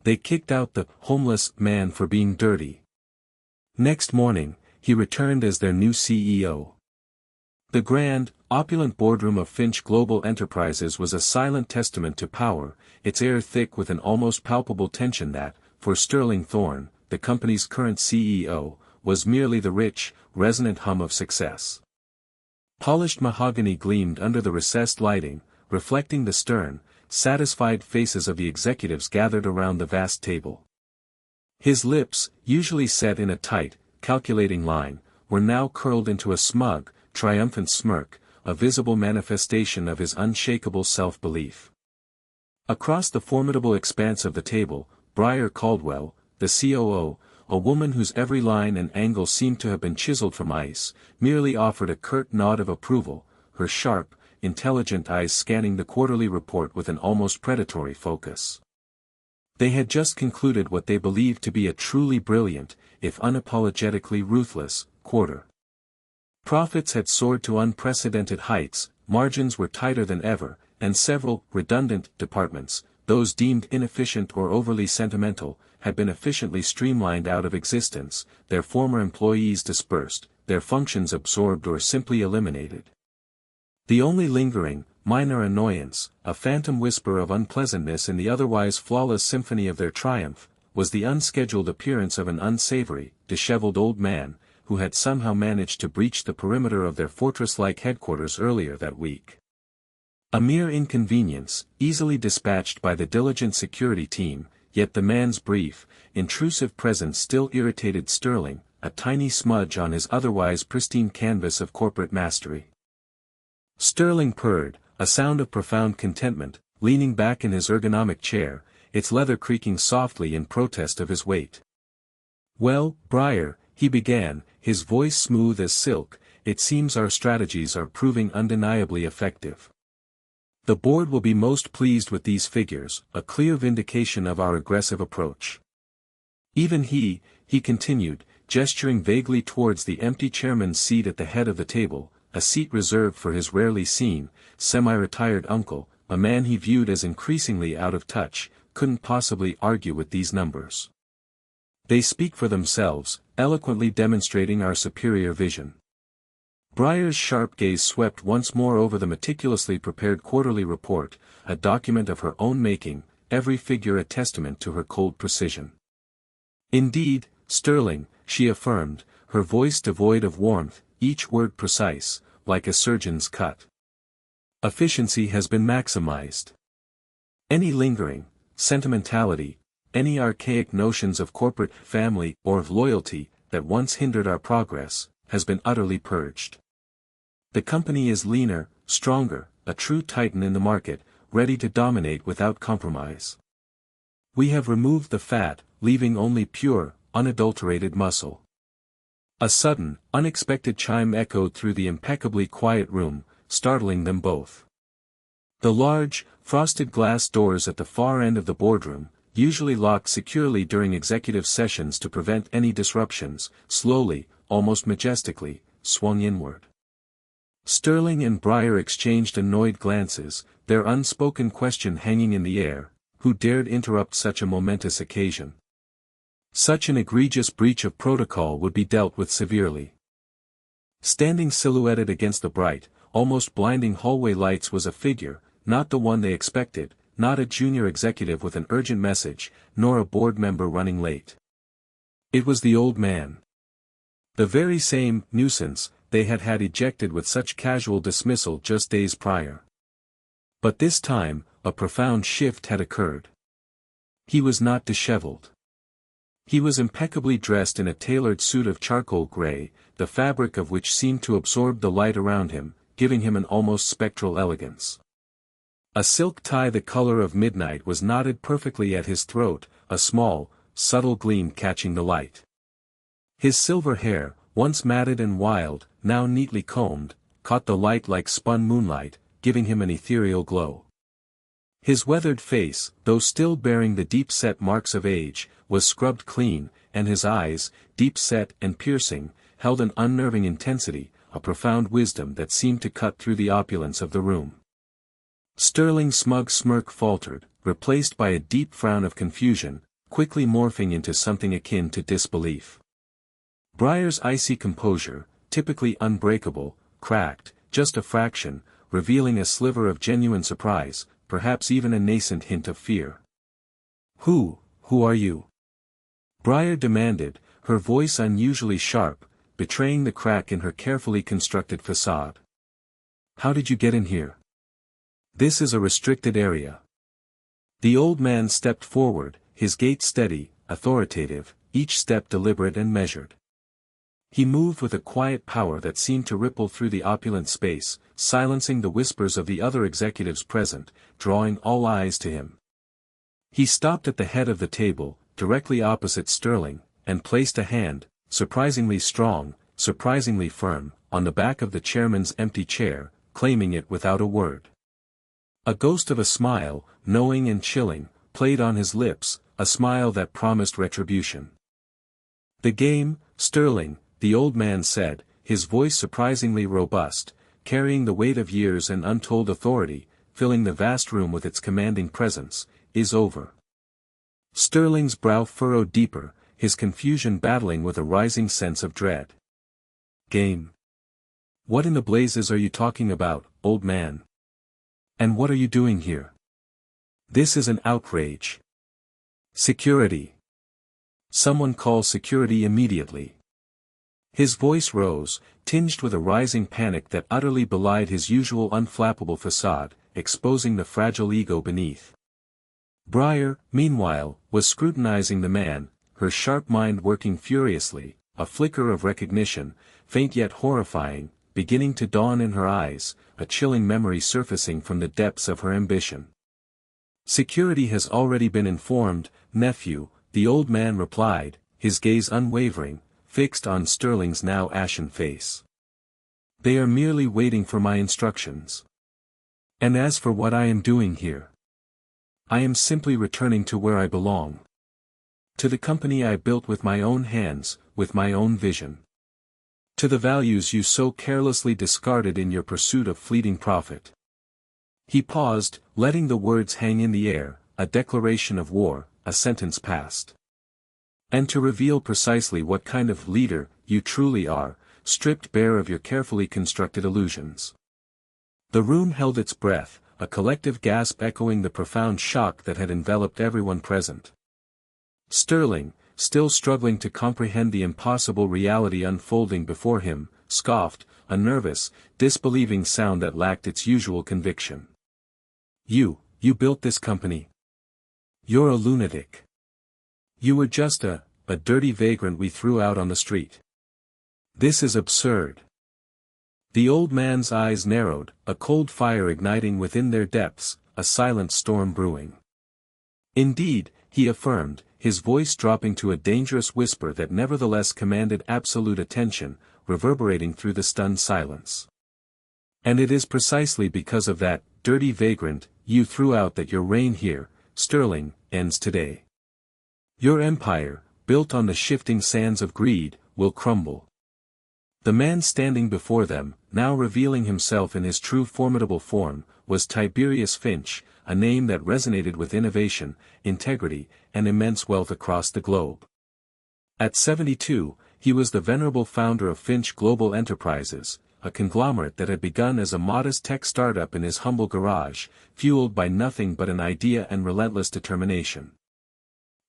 They kicked out the homeless man for being dirty. Next morning, he returned as their new CEO. The grand, opulent boardroom of Finch Global Enterprises was a silent testament to power, its air thick with an almost palpable tension that, for Sterling Thorne, the company's current CEO, was merely the rich, resonant hum of success. Polished mahogany gleamed under the recessed lighting, reflecting the stern, satisfied faces of the executives gathered around the vast table. His lips, usually set in a tight, calculating line, were now curled into a smug, triumphant smirk, a visible manifestation of his unshakable self-belief. Across the formidable expanse of the table, Briar Caldwell, the COO, a woman whose every line and angle seemed to have been chiseled from ice, merely offered a curt nod of approval, her sharp, intelligent eyes scanning the quarterly report with an almost predatory focus. They had just concluded what they believed to be a truly brilliant, if unapologetically ruthless, quarter. Profits had soared to unprecedented heights, margins were tighter than ever, and several redundant departments, those deemed inefficient or overly sentimental, had been efficiently streamlined out of existence, their former employees dispersed, their functions absorbed or simply eliminated. The only lingering, minor annoyance, a phantom whisper of unpleasantness in the otherwise flawless symphony of their triumph, was the unscheduled appearance of an unsavory, disheveled old man, who had somehow managed to breach the perimeter of their fortress-like headquarters earlier that week. A mere inconvenience, easily dispatched by the diligent security team, yet the man's brief, intrusive presence still irritated Sterling, a tiny smudge on his otherwise pristine canvas of corporate mastery. Sterling purred, a sound of profound contentment, leaning back in his ergonomic chair, its leather creaking softly in protest of his weight. "Well, Briar," he began, his voice smooth as silk, "it seems our strategies are proving undeniably effective. The board will be most pleased with these figures, a clear vindication of our aggressive approach. Even he continued, gesturing vaguely towards the empty chairman's seat at the head of the table, a seat reserved for his rarely seen, semi-retired uncle, a man he viewed as increasingly out of touch, couldn't possibly argue with these numbers. They speak for themselves, eloquently demonstrating our superior vision." Briar's sharp gaze swept once more over the meticulously prepared quarterly report, a document of her own making, every figure a testament to her cold precision. "Indeed, Sterling," she affirmed, her voice devoid of warmth, each word precise, like a surgeon's cut. "Efficiency has been maximized. Any lingering sentimentality, any archaic notions of corporate family or of loyalty that once hindered our progress, has been utterly purged. The company is leaner, stronger, a true titan in the market, ready to dominate without compromise. We have removed the fat, leaving only pure, unadulterated muscle." A sudden, unexpected chime echoed through the impeccably quiet room, startling them both. The large, frosted glass doors at the far end of the boardroom, usually locked securely during executive sessions to prevent any disruptions, slowly, almost majestically, swung inward. Sterling and Briar exchanged annoyed glances, their unspoken question hanging in the air: who dared interrupt such a momentous occasion? Such an egregious breach of protocol would be dealt with severely. Standing silhouetted against the bright, almost blinding hallway lights was a figure, not the one they expected, not a junior executive with an urgent message, nor a board member running late. It was the old man. The very same nuisance they had had ejected with such casual dismissal just days prior. But this time, a profound shift had occurred. He was not disheveled. He was impeccably dressed in a tailored suit of charcoal gray, the fabric of which seemed to absorb the light around him, giving him an almost spectral elegance. A silk tie the color of midnight was knotted perfectly at his throat, a small, subtle gleam catching the light. His silver hair, once matted and wild, now neatly combed, caught the light like spun moonlight, giving him an ethereal glow. His weathered face, though still bearing the deep-set marks of age, was scrubbed clean, and his eyes, deep-set and piercing, held an unnerving intensity, a profound wisdom that seemed to cut through the opulence of the room. Sterling's smug smirk faltered, replaced by a deep frown of confusion, quickly morphing into something akin to disbelief. Breyer's icy composure, typically unbreakable, cracked, just a fraction, revealing a sliver of genuine surprise, perhaps even a nascent hint of fear. Who are you?" Breyer demanded, her voice unusually sharp, betraying the crack in her carefully constructed facade. "How did you get in here? This is a restricted area." The old man stepped forward, his gait steady, authoritative, each step deliberate and measured. He moved with a quiet power that seemed to ripple through the opulent space, silencing the whispers of the other executives present, drawing all eyes to him. He stopped at the head of the table, directly opposite Sterling, and placed a hand, surprisingly strong, surprisingly firm, on the back of the chairman's empty chair, claiming it without a word. A ghost of a smile, knowing and chilling, played on his lips, a smile that promised retribution. "The game, Sterling," the old man said, his voice surprisingly robust, carrying the weight of years and untold authority, filling the vast room with its commanding presence, "is over." Sterling's brow furrowed deeper, his confusion battling with a rising sense of dread. "Game? What in the blazes are you talking about, old man? And what are you doing here? This is an outrage. Security. Someone call security immediately." His voice rose, tinged with a rising panic that utterly belied his usual unflappable facade, exposing the fragile ego beneath. Breyer, meanwhile, was scrutinizing the man, her sharp mind working furiously, a flicker of recognition, faint yet horrifying, beginning to dawn in her eyes, a chilling memory surfacing from the depths of her ambition. "Security has already been informed, nephew," the old man replied, his gaze unwavering, fixed on Sterling's now ashen face. "They are merely waiting for my instructions. And as for what I am doing here, I am simply returning to where I belong. To the company I built with my own hands, with my own vision. To the values you so carelessly discarded in your pursuit of fleeting profit." He paused, letting the words hang in the air, a declaration of war, a sentence passed. "And to reveal precisely what kind of leader you truly are, stripped bare of your carefully constructed illusions." The room held its breath, a collective gasp echoing the profound shock that had enveloped everyone present. Sterling, still struggling to comprehend the impossible reality unfolding before him, scoffed, a nervous, disbelieving sound that lacked its usual conviction. You built this company? You're a lunatic. You were just a dirty vagrant we threw out on the street. This is absurd." The old man's eyes narrowed, a cold fire igniting within their depths, a silent storm brewing. "Indeed," he affirmed, his voice dropping to a dangerous whisper that nevertheless commanded absolute attention, reverberating through the stunned silence. "And it is precisely because of that dirty vagrant you threw out that your reign here, Sterling, ends today. Your empire, built on the shifting sands of greed, will crumble." The man standing before them, now revealing himself in his true formidable form, was Tiberius Finch, a name that resonated with innovation, integrity, and immense wealth across the globe. At 72, he was the venerable founder of Finch Global Enterprises, a conglomerate that had begun as a modest tech startup in his humble garage, fueled by nothing but an idea and relentless determination.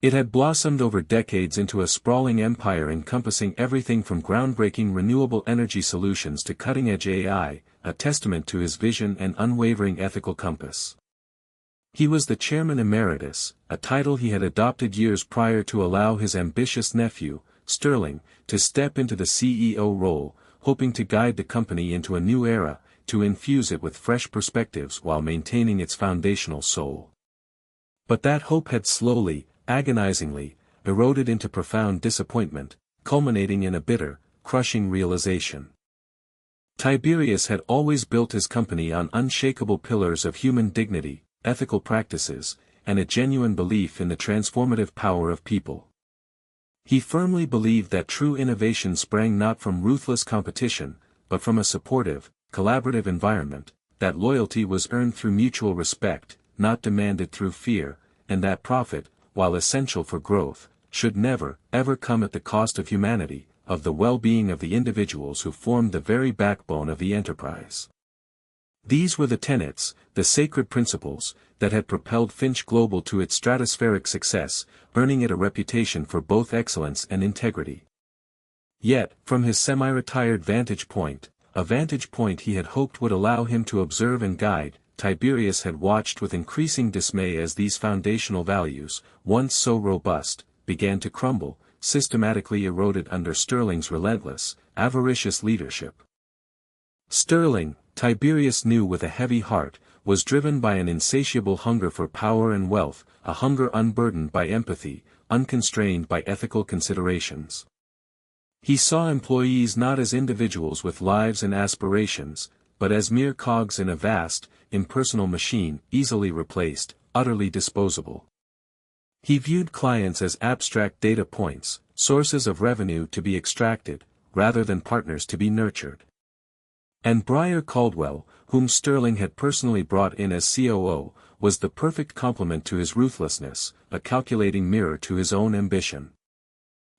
It had blossomed over decades into a sprawling empire encompassing everything from groundbreaking renewable energy solutions to cutting-edge AI, a testament to his vision and unwavering ethical compass. He was the chairman emeritus, a title he had adopted years prior to allow his ambitious nephew, Sterling, to step into the CEO role, hoping to guide the company into a new era, to infuse it with fresh perspectives while maintaining its foundational soul. But that hope had slowly, agonizingly, eroded into profound disappointment, culminating in a bitter, crushing realization. Tiberius had always built his company on unshakable pillars of human dignity, ethical practices, and a genuine belief in the transformative power of people. He firmly believed that true innovation sprang not from ruthless competition, but from a supportive, collaborative environment, that loyalty was earned through mutual respect, not demanded through fear, and that profit, while essential for growth, should never, ever come at the cost of humanity, of the well-being of the individuals who formed the very backbone of the enterprise. These were the tenets, the sacred principles, that had propelled Finch Global to its stratospheric success, earning it a reputation for both excellence and integrity. Yet, from his semi-retired vantage point, a vantage point he had hoped would allow him to observe and guide, Tiberius had watched with increasing dismay as these foundational values, once so robust, began to crumble, systematically eroded under Sterling's relentless, avaricious leadership. Sterling, Tiberius knew with a heavy heart, was driven by an insatiable hunger for power and wealth, a hunger unburdened by empathy, unconstrained by ethical considerations. He saw employees not as individuals with lives and aspirations, but as mere cogs in a vast, impersonal machine, easily replaced, utterly disposable. He viewed clients as abstract data points, sources of revenue to be extracted, rather than partners to be nurtured. And Briar Caldwell, whom Sterling had personally brought in as COO, was the perfect complement to his ruthlessness, a calculating mirror to his own ambition.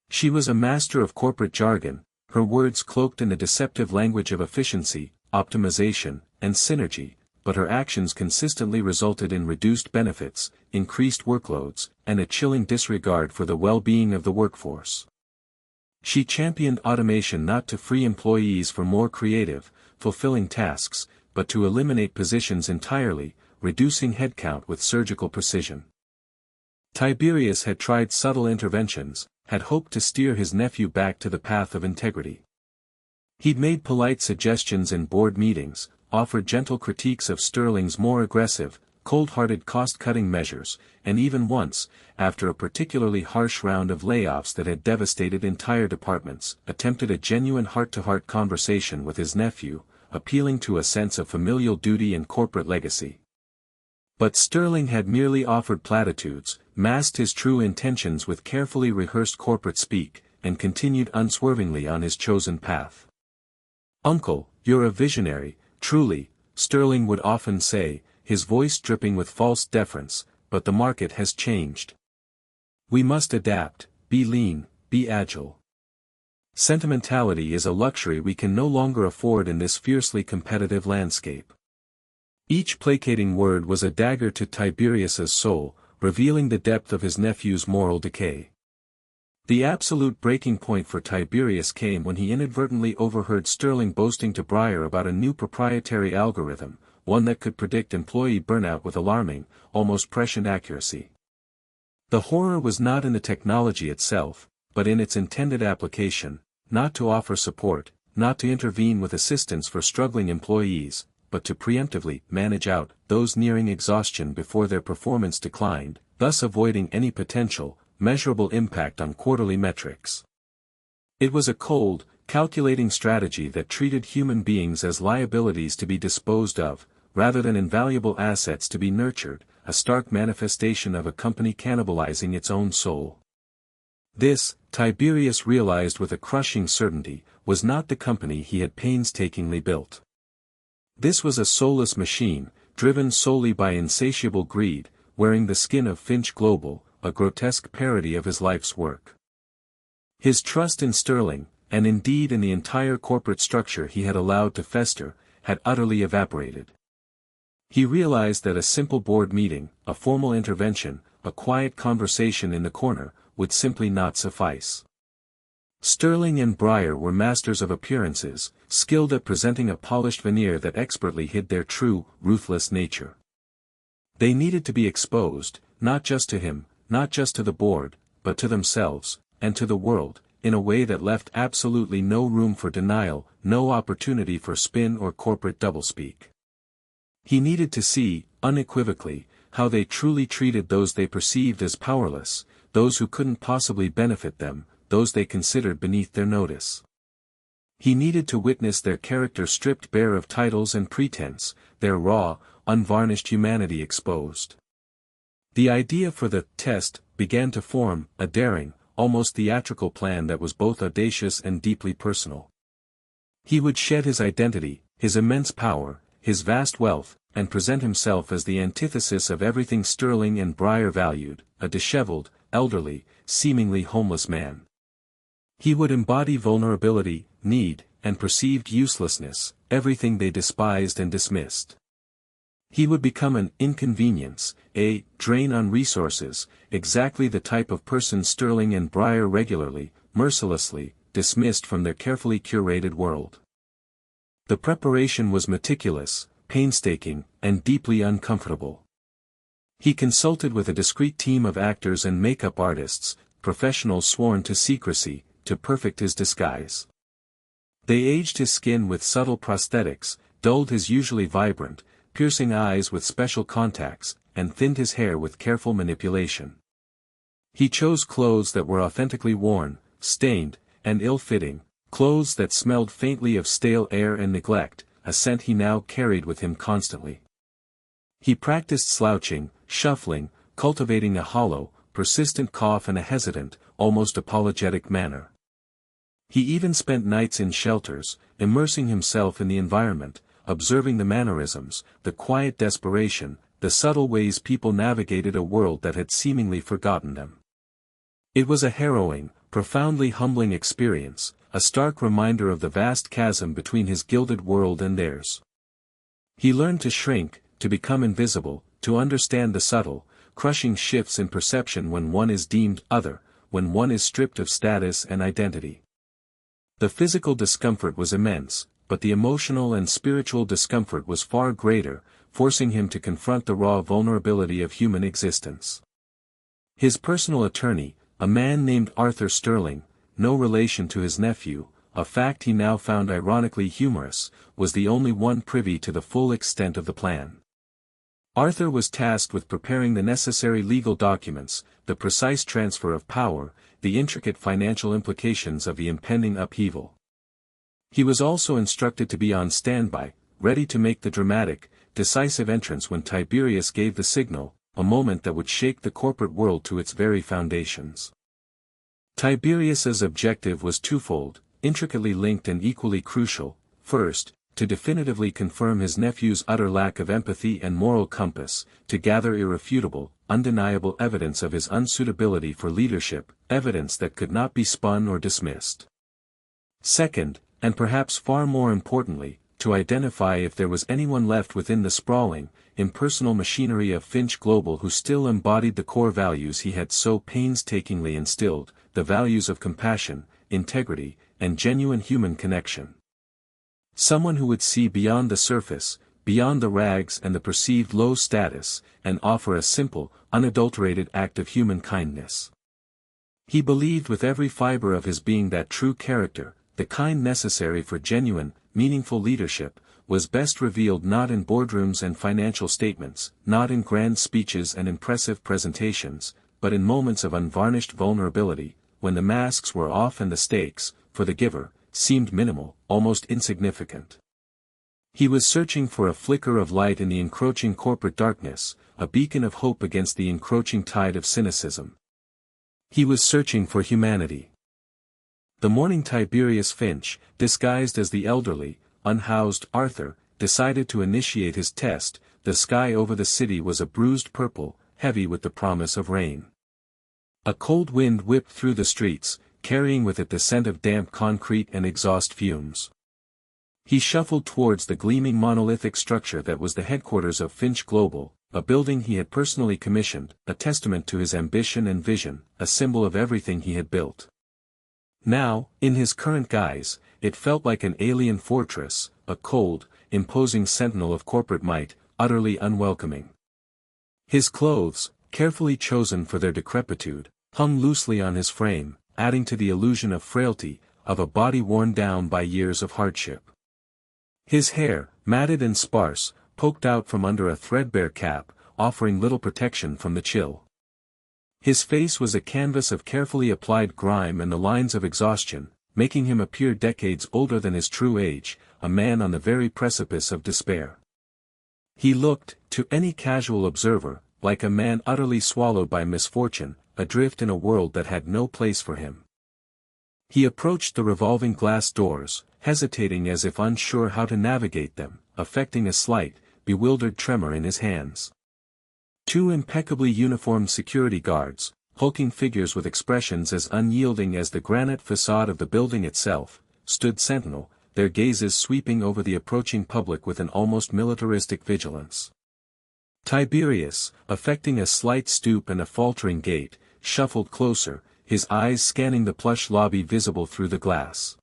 She was a master of corporate jargon, her words cloaked in the deceptive language of efficiency, optimization, and synergy, but her actions consistently resulted in reduced benefits, increased workloads, and a chilling disregard for the well-being of the workforce. She championed automation not to free employees for more creative, fulfilling tasks, but to eliminate positions entirely, reducing headcount with surgical precision. Tiberius had tried subtle interventions, had hoped to steer his nephew back to the path of integrity. He'd made polite suggestions in board meetings, offered gentle critiques of Sterling's more aggressive, cold-hearted cost-cutting measures, and even once, after a particularly harsh round of layoffs that had devastated entire departments, attempted a genuine heart-to-heart conversation with his nephew, appealing to a sense of familial duty and corporate legacy. But Sterling had merely offered platitudes, masked his true intentions with carefully rehearsed corporate speak, and continued unswervingly on his chosen path. "Uncle, you're a visionary, truly," Sterling would often say, his voice dripping with false deference, "but the market has changed. We must adapt, be lean, be agile. Sentimentality is a luxury we can no longer afford in this fiercely competitive landscape." Each placating word was a dagger to Tiberius's soul, revealing the depth of his nephew's moral decay. The absolute breaking point for Tiberius came when he inadvertently overheard Sterling boasting to Briar about a new proprietary algorithm, one that could predict employee burnout with alarming, almost prescient accuracy. The horror was not in the technology itself, but in its intended application, not to offer support, not to intervene with assistance for struggling employees, but to preemptively manage out those nearing exhaustion before their performance declined, thus avoiding any potential, measurable impact on quarterly metrics. It was a cold, calculating strategy that treated human beings as liabilities to be disposed of, rather than invaluable assets to be nurtured, a stark manifestation of a company cannibalizing its own soul. This, Tiberius realized with a crushing certainty, was not the company he had painstakingly built. This was a soulless machine, driven solely by insatiable greed, wearing the skin of Finch Global, a grotesque parody of his life's work. His trust in Sterling, and indeed in the entire corporate structure he had allowed to fester, had utterly evaporated. He realized that a simple board meeting, a formal intervention, a quiet conversation in the corner, would simply not suffice. Sterling and Briar were masters of appearances, skilled at presenting a polished veneer that expertly hid their true, ruthless nature. They needed to be exposed, not just to him, not just to the board, but to themselves, and to the world, in a way that left absolutely no room for denial, no opportunity for spin or corporate doublespeak. He needed to see, unequivocally, how they truly treated those they perceived as powerless, those who couldn't possibly benefit them, those they considered beneath their notice. He needed to witness their character stripped bare of titles and pretense, their raw, unvarnished humanity exposed. The idea for the test began to form, a daring, almost theatrical plan that was both audacious and deeply personal. He would shed his identity, his immense power, his vast wealth, and present himself as the antithesis of everything Sterling and Briar valued, a disheveled, elderly, seemingly homeless man. He would embody vulnerability, need, and perceived uselessness, everything they despised and dismissed. He would become an inconvenience, a drain on resources, exactly the type of person Sterling and Briar regularly, mercilessly, dismissed from their carefully curated world. The preparation was meticulous, painstaking, and deeply uncomfortable. He consulted with a discreet team of actors and makeup artists, professionals sworn to secrecy, to perfect his disguise. They aged his skin with subtle prosthetics, dulled his usually vibrant, piercing eyes with special contacts, and thinned his hair with careful manipulation. He chose clothes that were authentically worn, stained, and ill-fitting, clothes that smelled faintly of stale air and neglect, a scent he now carried with him constantly. He practiced slouching, shuffling, cultivating a hollow, persistent cough and a hesitant, almost apologetic manner. He even spent nights in shelters, immersing himself in the environment, observing the mannerisms, the quiet desperation, the subtle ways people navigated a world that had seemingly forgotten them. It was a harrowing, profoundly humbling experience, a stark reminder of the vast chasm between his gilded world and theirs. He learned to shrink, to become invisible, to understand the subtle, crushing shifts in perception when one is deemed other, when one is stripped of status and identity. The physical discomfort was immense, but the emotional and spiritual discomfort was far greater, forcing him to confront the raw vulnerability of human existence. His personal attorney, a man named Arthur Sterling, no relation to his nephew, a fact he now found ironically humorous, was the only one privy to the full extent of the plan. Arthur was tasked with preparing the necessary legal documents, the precise transfer of power, the intricate financial implications of the impending upheaval. He was also instructed to be on standby, ready to make the dramatic, decisive entrance when Tiberius gave the signal, a moment that would shake the corporate world to its very foundations. Tiberius's objective was twofold, intricately linked and equally crucial. First, to definitively confirm his nephew's utter lack of empathy and moral compass, to gather irrefutable, undeniable evidence of his unsuitability for leadership, evidence that could not be spun or dismissed. Second, and perhaps far more importantly, to identify if there was anyone left within the sprawling, impersonal machinery of Finch Global who still embodied the core values he had so painstakingly instilled, the values of compassion, integrity, and genuine human connection. Someone who would see beyond the surface, beyond the rags and the perceived low status, and offer a simple, unadulterated act of human kindness. He believed with every fiber of his being that true character, the kind necessary for genuine, meaningful leadership, was best revealed not in boardrooms and financial statements, not in grand speeches and impressive presentations, but in moments of unvarnished vulnerability, when the masks were off and the stakes, for the giver, seemed minimal, almost insignificant. He was searching for a flicker of light in the encroaching corporate darkness, a beacon of hope against the encroaching tide of cynicism. He was searching for humanity. The morning Tiberius Finch, disguised as the elderly, unhoused Arthur, decided to initiate his test. The sky over the city was a bruised purple, heavy with the promise of rain. A cold wind whipped through the streets, carrying with it the scent of damp concrete and exhaust fumes. He shuffled towards the gleaming monolithic structure that was the headquarters of Finch Global, a building he had personally commissioned, a testament to his ambition and vision, a symbol of everything he had built. Now, in his current guise, it felt like an alien fortress, a cold, imposing sentinel of corporate might, utterly unwelcoming. His clothes, carefully chosen for their decrepitude, hung loosely on his frame, adding to the illusion of frailty, of a body worn down by years of hardship. His hair, matted and sparse, poked out from under a threadbare cap, offering little protection from the chill. His face was a canvas of carefully applied grime and the lines of exhaustion, making him appear decades older than his true age, a man on the very precipice of despair. He looked, to any casual observer, like a man utterly swallowed by misfortune, adrift in a world that had no place for him. He approached the revolving glass doors, hesitating as if unsure how to navigate them, affecting a slight, bewildered tremor in his hands. Two impeccably uniformed security guards, hulking figures with expressions as unyielding as the granite facade of the building itself, stood sentinel, their gazes sweeping over the approaching public with an almost militaristic vigilance. Tiberius, affecting a slight stoop and a faltering gait, shuffled closer, his eyes scanning the plush lobby visible through the glass.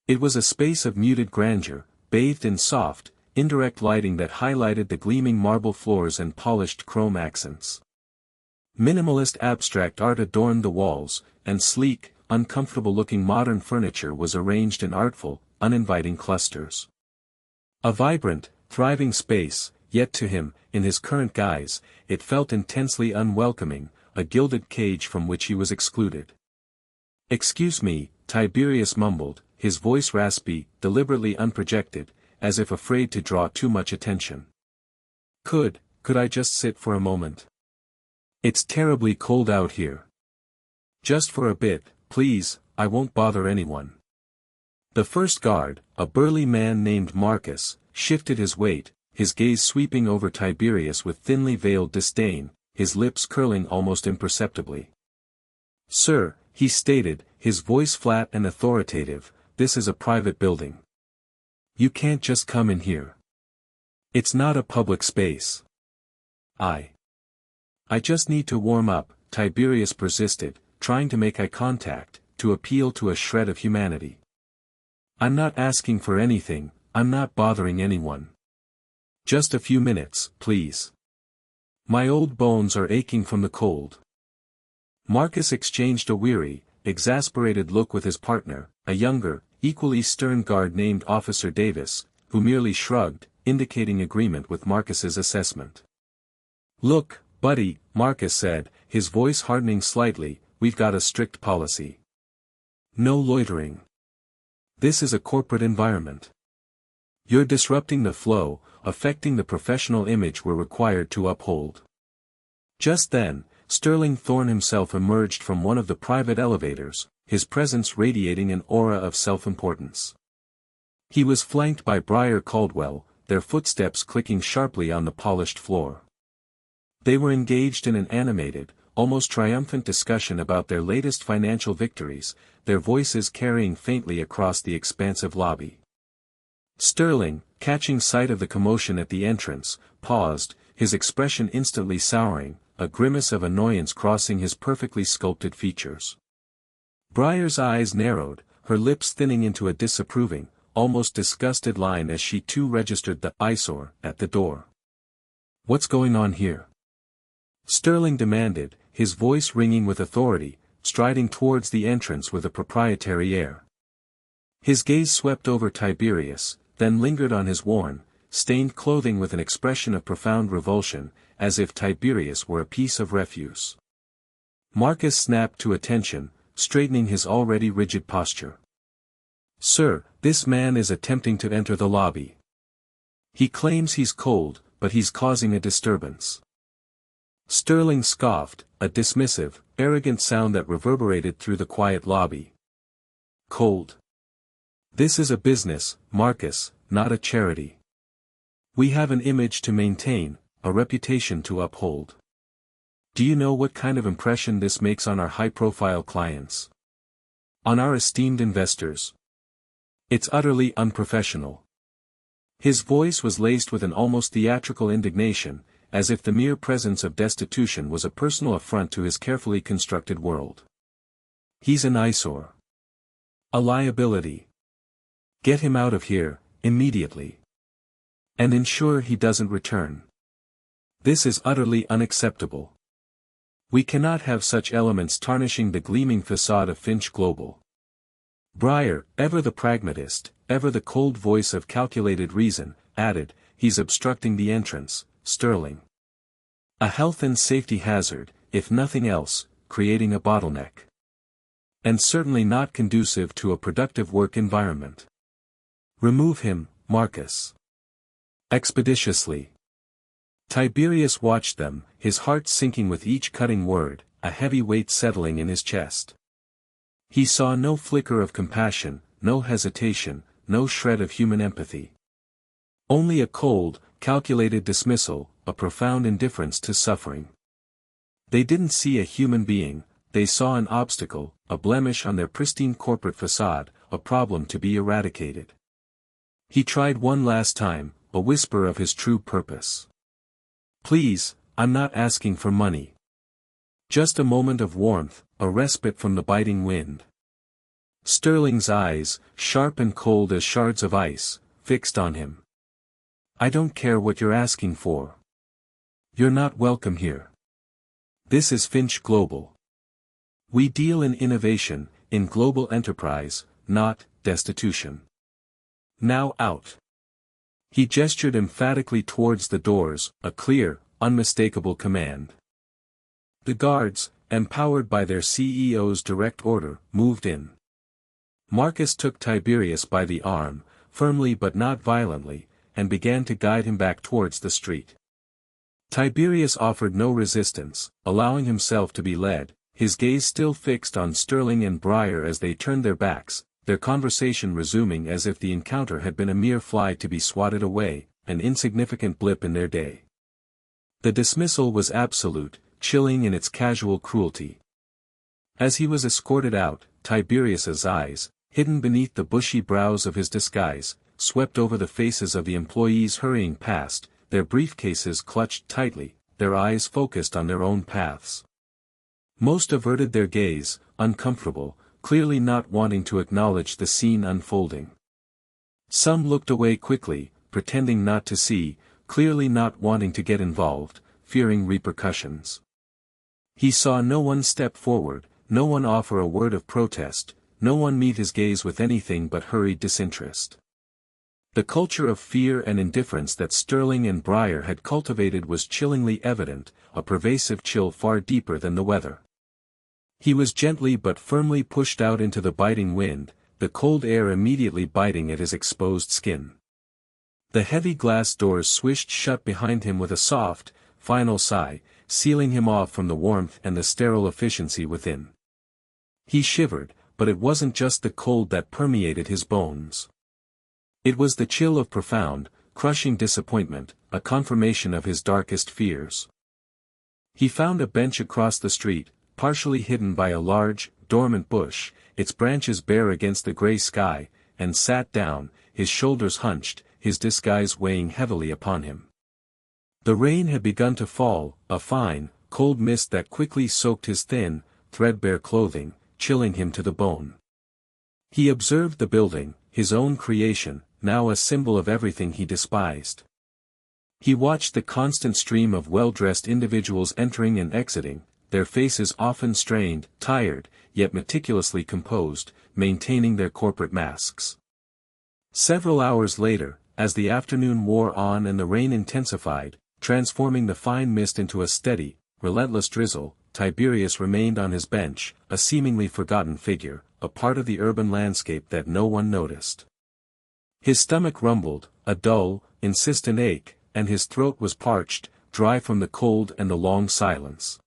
It was a space of muted grandeur, bathed in soft, indirect lighting that highlighted the gleaming marble floors and polished chrome accents. Minimalist abstract art adorned the walls, and sleek, uncomfortable-looking modern furniture was arranged in artful, uninviting clusters. A vibrant, thriving space, yet to him, in his current guise, it felt intensely unwelcoming, a gilded cage from which he was excluded. "Excuse me," Tiberius mumbled, his voice raspy, deliberately unprojected, as if afraid to draw too much attention. Could I just sit for a moment? It's terribly cold out here. Just for a bit, please, I won't bother anyone." The first guard, a burly man named Marcus, shifted his weight, his gaze sweeping over Tiberius with thinly veiled disdain, his lips curling almost imperceptibly. "Sir," he stated, his voice flat and authoritative, "this is a private building. You can't just come in here. It's not a public space." I just need to warm up," Tiberius persisted, trying to make eye contact, to appeal to a shred of humanity. "I'm not asking for anything, I'm not bothering anyone. Just a few minutes, please. My old bones are aching from the cold." Marcus exchanged a weary, exasperated look with his partner, a younger, equally stern guard named Officer Davis, who merely shrugged, indicating agreement with Marcus's assessment. "Look, buddy," Marcus said, his voice hardening slightly, "we've got a strict policy. No loitering. This is a corporate environment. You're disrupting the flow, affecting the professional image we're required to uphold." Just then, Sterling Thorne himself emerged from one of the private elevators, his presence radiating an aura of self-importance. He was flanked by Briar Caldwell, their footsteps clicking sharply on the polished floor. They were engaged in an animated, almost triumphant discussion about their latest financial victories, their voices carrying faintly across the expansive lobby. Sterling, catching sight of the commotion at the entrance, paused, his expression instantly souring, a grimace of annoyance crossing his perfectly sculpted features. Briar's eyes narrowed, her lips thinning into a disapproving, almost disgusted line as she too registered the eyesore at the door. "What's going on here?" Sterling demanded, his voice ringing with authority, striding towards the entrance with a proprietary air. His gaze swept over Tiberius, then lingered on his worn, stained clothing with an expression of profound revulsion, as if Tiberius were a piece of refuse. Marcus snapped to attention, straightening his already rigid posture. "Sir, this man is attempting to enter the lobby. He claims he's cold, but he's causing a disturbance." Sterling scoffed, a dismissive, arrogant sound that reverberated through the quiet lobby. "Cold. This is a business, Marcus, not a charity. We have an image to maintain, a reputation to uphold. Do you know what kind of impression this makes on our high-profile clients? On our esteemed investors? It's utterly unprofessional." His voice was laced with an almost theatrical indignation, as if the mere presence of destitution was a personal affront to his carefully constructed world. "He's an eyesore. A liability. Get him out of here, immediately. And ensure he doesn't return. This is utterly unacceptable. We cannot have such elements tarnishing the gleaming facade of Finch Global." Briar, ever the pragmatist, ever the cold voice of calculated reason, added, "He's obstructing the entrance, Sterling. A health and safety hazard, if nothing else, creating a bottleneck. And certainly not conducive to a productive work environment. Remove him, Marcus. Expeditiously." Tiberius watched them, his heart sinking with each cutting word, a heavy weight settling in his chest. He saw no flicker of compassion, no hesitation, no shred of human empathy. Only a cold, calculated dismissal, a profound indifference to suffering. They didn't see a human being, they saw an obstacle, a blemish on their pristine corporate facade, a problem to be eradicated. He tried one last time, a whisper of his true purpose. "Please, I'm not asking for money. Just a moment of warmth, a respite from the biting wind." Sterling's eyes, sharp and cold as shards of ice, fixed on him. "I don't care what you're asking for. You're not welcome here. This is Finch Global. We deal in innovation, in global enterprise, not destitution. Now out." He gestured emphatically towards the doors, a clear, unmistakable command. The guards, empowered by their CEO's direct order, moved in. Marcus took Tiberius by the arm, firmly but not violently, and began to guide him back towards the street. Tiberius offered no resistance, allowing himself to be led, his gaze still fixed on Sterling and Briar as they turned their backs, their conversation resuming as if the encounter had been a mere fly to be swatted away, an insignificant blip in their day. The dismissal was absolute, chilling in its casual cruelty. As he was escorted out, Tiberius's eyes, hidden beneath the bushy brows of his disguise, swept over the faces of the employees hurrying past, their briefcases clutched tightly, their eyes focused on their own paths. Most averted their gaze, uncomfortable, clearly not wanting to acknowledge the scene unfolding. Some looked away quickly, pretending not to see, clearly not wanting to get involved, fearing repercussions. He saw no one step forward, no one offer a word of protest, no one meet his gaze with anything but hurried disinterest. The culture of fear and indifference that Sterling and Briar had cultivated was chillingly evident, a pervasive chill far deeper than the weather. He was gently but firmly pushed out into the biting wind, the cold air immediately biting at his exposed skin. The heavy glass doors swished shut behind him with a soft, final sigh, sealing him off from the warmth and the sterile efficiency within. He shivered, but it wasn't just the cold that permeated his bones. It was the chill of profound, crushing disappointment, a confirmation of his darkest fears. He found a bench across the street, partially hidden by a large, dormant bush, its branches bare against the gray sky, and sat down, his shoulders hunched, his disguise weighing heavily upon him. The rain had begun to fall, a fine, cold mist that quickly soaked his thin, threadbare clothing, chilling him to the bone. He observed the building, his own creation, now a symbol of everything he despised. He watched the constant stream of well-dressed individuals entering and exiting, their faces often strained, tired, yet meticulously composed, maintaining their corporate masks. Several hours later, as the afternoon wore on and the rain intensified, transforming the fine mist into a steady, relentless drizzle, Tiberius remained on his bench, a seemingly forgotten figure, a part of the urban landscape that no one noticed. His stomach rumbled, a dull, insistent ache, and his throat was parched, dry from the cold and the long silence.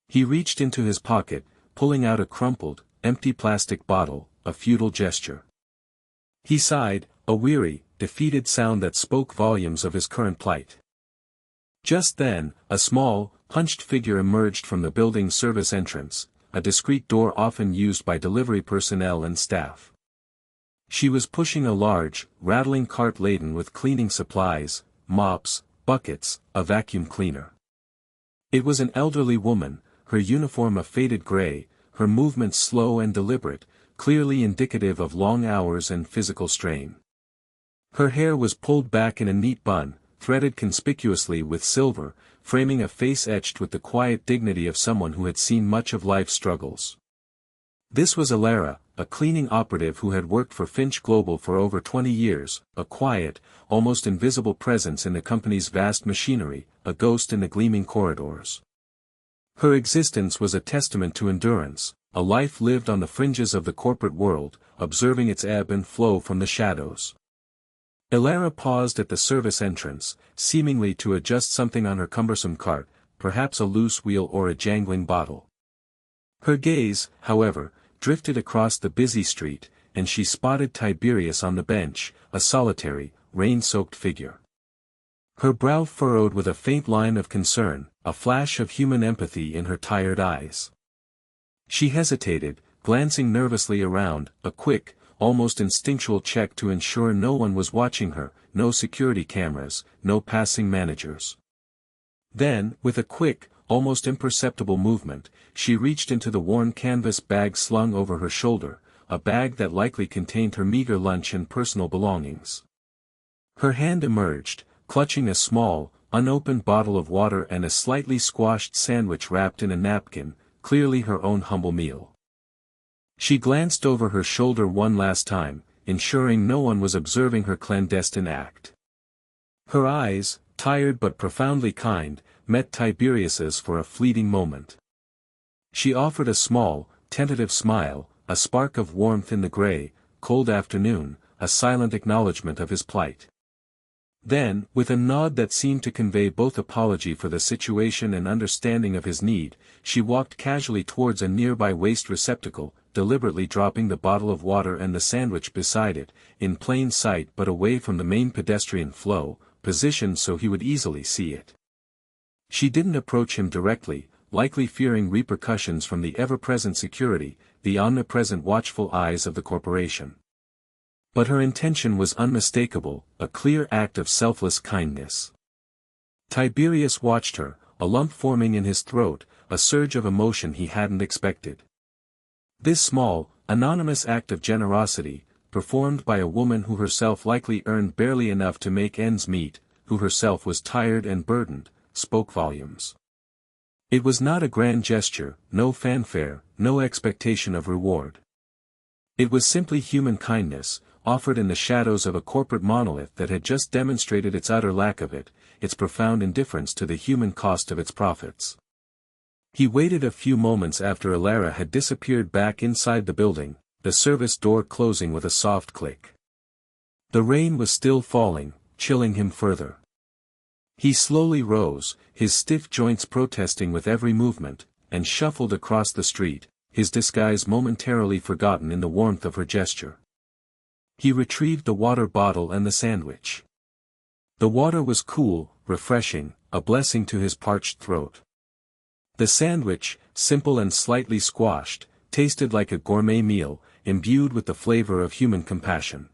He reached into his pocket, pulling out a crumpled, empty plastic bottle, a futile gesture. He sighed, a weary, defeated sound that spoke volumes of his current plight. Just then, a small, hunched figure emerged from the building's service entrance, a discreet door often used by delivery personnel and staff. She was pushing a large, rattling cart laden with cleaning supplies, mops, buckets, a vacuum cleaner. It was an elderly woman, her uniform a faded gray, her movements slow and deliberate, clearly indicative of long hours and physical strain. Her hair was pulled back in a neat bun, threaded conspicuously with silver, framing a face etched with the quiet dignity of someone who had seen much of life's struggles. This was Elara, a cleaning operative who had worked for Finch Global for over 20 years, a quiet, almost invisible presence in the company's vast machinery, a ghost in the gleaming corridors. Her existence was a testament to endurance, a life lived on the fringes of the corporate world, observing its ebb and flow from the shadows. Elara paused at the service entrance, seemingly to adjust something on her cumbersome cart, perhaps a loose wheel or a jangling bottle. Her gaze, however, drifted across the busy street, and she spotted Tiberius on the bench, a solitary, rain-soaked figure. Her brow furrowed with a faint line of concern, a flash of human empathy in her tired eyes. She hesitated, glancing nervously around, a quick, almost instinctual check to ensure no one was watching her, no security cameras, no passing managers. Then, with a quick, almost imperceptible movement, she reached into the worn canvas bag slung over her shoulder, a bag that likely contained her meager lunch and personal belongings. Her hand emerged, clutching a small, unopened bottle of water and a slightly squashed sandwich wrapped in a napkin, clearly her own humble meal. She glanced over her shoulder one last time, ensuring no one was observing her clandestine act. Her eyes, tired but profoundly kind, met Tiberius's for a fleeting moment. She offered a small, tentative smile, a spark of warmth in the gray, cold afternoon, a silent acknowledgment of his plight. Then, with a nod that seemed to convey both apology for the situation and understanding of his need, she walked casually towards a nearby waste receptacle, deliberately dropping the bottle of water and the sandwich beside it, in plain sight but away from the main pedestrian flow, positioned so he would easily see it. She didn't approach him directly, likely fearing repercussions from the ever-present security, the omnipresent watchful eyes of the corporation. But her intention was unmistakable, a clear act of selfless kindness. Tiberius watched her, a lump forming in his throat, a surge of emotion he hadn't expected. This small, anonymous act of generosity, performed by a woman who herself likely earned barely enough to make ends meet, who herself was tired and burdened, spoke volumes. It was not a grand gesture, no fanfare, no expectation of reward. It was simply human kindness, offered in the shadows of a corporate monolith that had just demonstrated its utter lack of it, its profound indifference to the human cost of its profits. He waited a few moments after Alara had disappeared back inside the building, the service door closing with a soft click. The rain was still falling, chilling him further. He slowly rose, his stiff joints protesting with every movement, and shuffled across the street, his disguise momentarily forgotten in the warmth of her gesture. He retrieved the water bottle and the sandwich. The water was cool, refreshing, a blessing to his parched throat. The sandwich, simple and slightly squashed, tasted like a gourmet meal, imbued with the flavor of human compassion.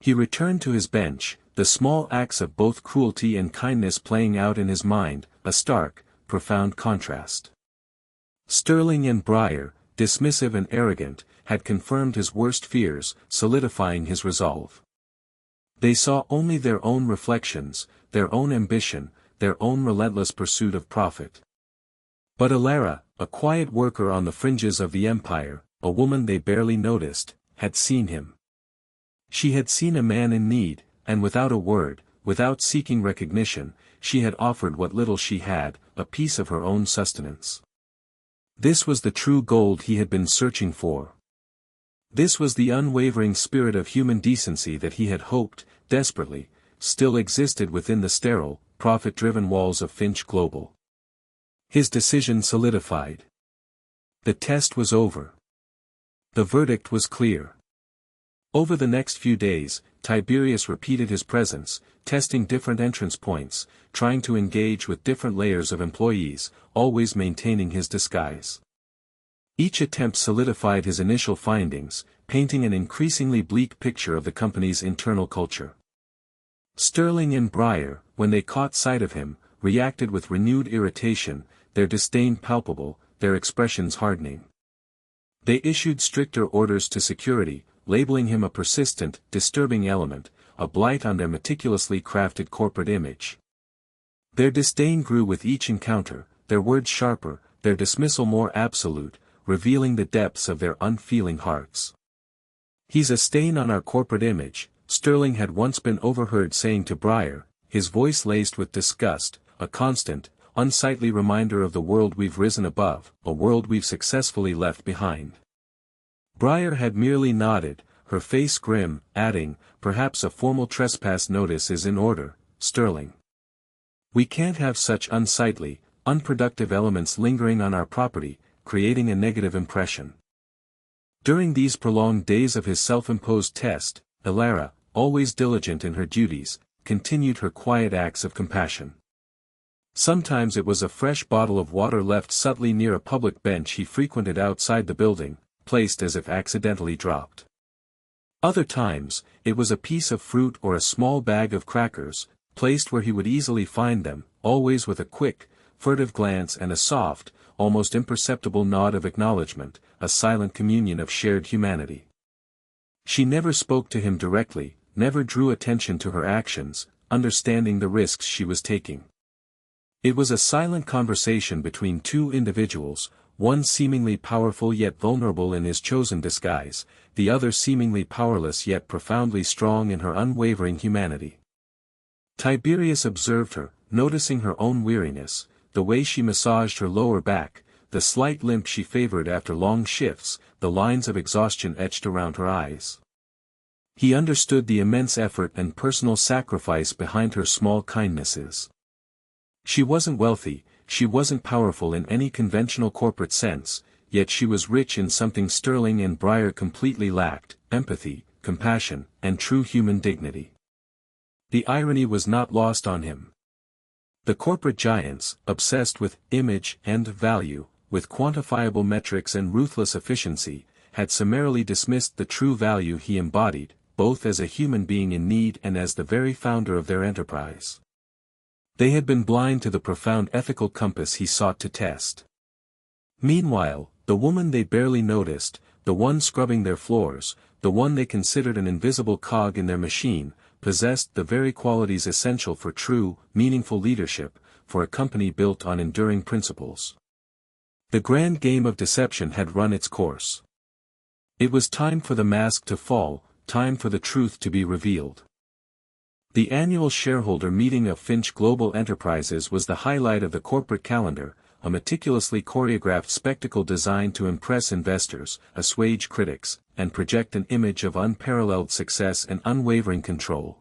He returned to his bench, the small acts of both cruelty and kindness playing out in his mind, a stark, profound contrast. Sterling and Briar, dismissive and arrogant, had confirmed his worst fears, solidifying his resolve. They saw only their own reflections, their own ambition, their own relentless pursuit of profit. But Alara, a quiet worker on the fringes of the empire, a woman they barely noticed, had seen him. She had seen a man in need, and without a word, without seeking recognition, she had offered what little she had, a piece of her own sustenance. This was the true gold he had been searching for. This was the unwavering spirit of human decency that he had hoped, desperately, still existed within the sterile, profit-driven walls of Finch Global. His decision solidified. The test was over. The verdict was clear. Over the next few days, Tiberius repeated his presence, testing different entrance points, trying to engage with different layers of employees, always maintaining his disguise. Each attempt solidified his initial findings, painting an increasingly bleak picture of the company's internal culture. Sterling and Briar, when they caught sight of him, reacted with renewed irritation, their disdain palpable, their expressions hardening. They issued stricter orders to security, labeling him a persistent, disturbing element, a blight on their meticulously crafted corporate image. Their disdain grew with each encounter, their words sharper, their dismissal more absolute, revealing the depths of their unfeeling hearts. "He's a stain on our corporate image," Sterling had once been overheard saying to Briar, his voice laced with disgust, "a constant, unsightly reminder of the world we've risen above, a world we've successfully left behind." Briar had merely nodded, her face grim, adding, "Perhaps a formal trespass notice is in order, Sterling. We can't have such unsightly, unproductive elements lingering on our property, creating a negative impression." During these prolonged days of his self-imposed test, Alara, always diligent in her duties, continued her quiet acts of compassion. Sometimes it was a fresh bottle of water left subtly near a public bench he frequented outside the building, placed as if accidentally dropped. Other times, it was a piece of fruit or a small bag of crackers, placed where he would easily find them, always with a quick, furtive glance and a soft, almost imperceptible nod of acknowledgement, a silent communion of shared humanity. She never spoke to him directly, never drew attention to her actions, understanding the risks she was taking. It was a silent conversation between two individuals, one seemingly powerful yet vulnerable in his chosen disguise, the other seemingly powerless yet profoundly strong in her unwavering humanity. Tiberius observed her, noticing her own weariness, the way she massaged her lower back, the slight limp she favored after long shifts, the lines of exhaustion etched around her eyes. He understood the immense effort and personal sacrifice behind her small kindnesses. She wasn't wealthy, she wasn't powerful in any conventional corporate sense, yet she was rich in something Sterling and Breyer completely lacked: empathy, compassion, and true human dignity. The irony was not lost on him. The corporate giants, obsessed with image and value, with quantifiable metrics and ruthless efficiency, had summarily dismissed the true value he embodied, both as a human being in need and as the very founder of their enterprise. They had been blind to the profound ethical compass he sought to test. Meanwhile, the woman they barely noticed, the one scrubbing their floors, the one they considered an invisible cog in their machine, possessed the very qualities essential for true, meaningful leadership, for a company built on enduring principles. The grand game of deception had run its course. It was time for the mask to fall, time for the truth to be revealed. The annual shareholder meeting of Finch Global Enterprises was the highlight of the corporate calendar, a meticulously choreographed spectacle designed to impress investors, assuage critics, and project an image of unparalleled success and unwavering control.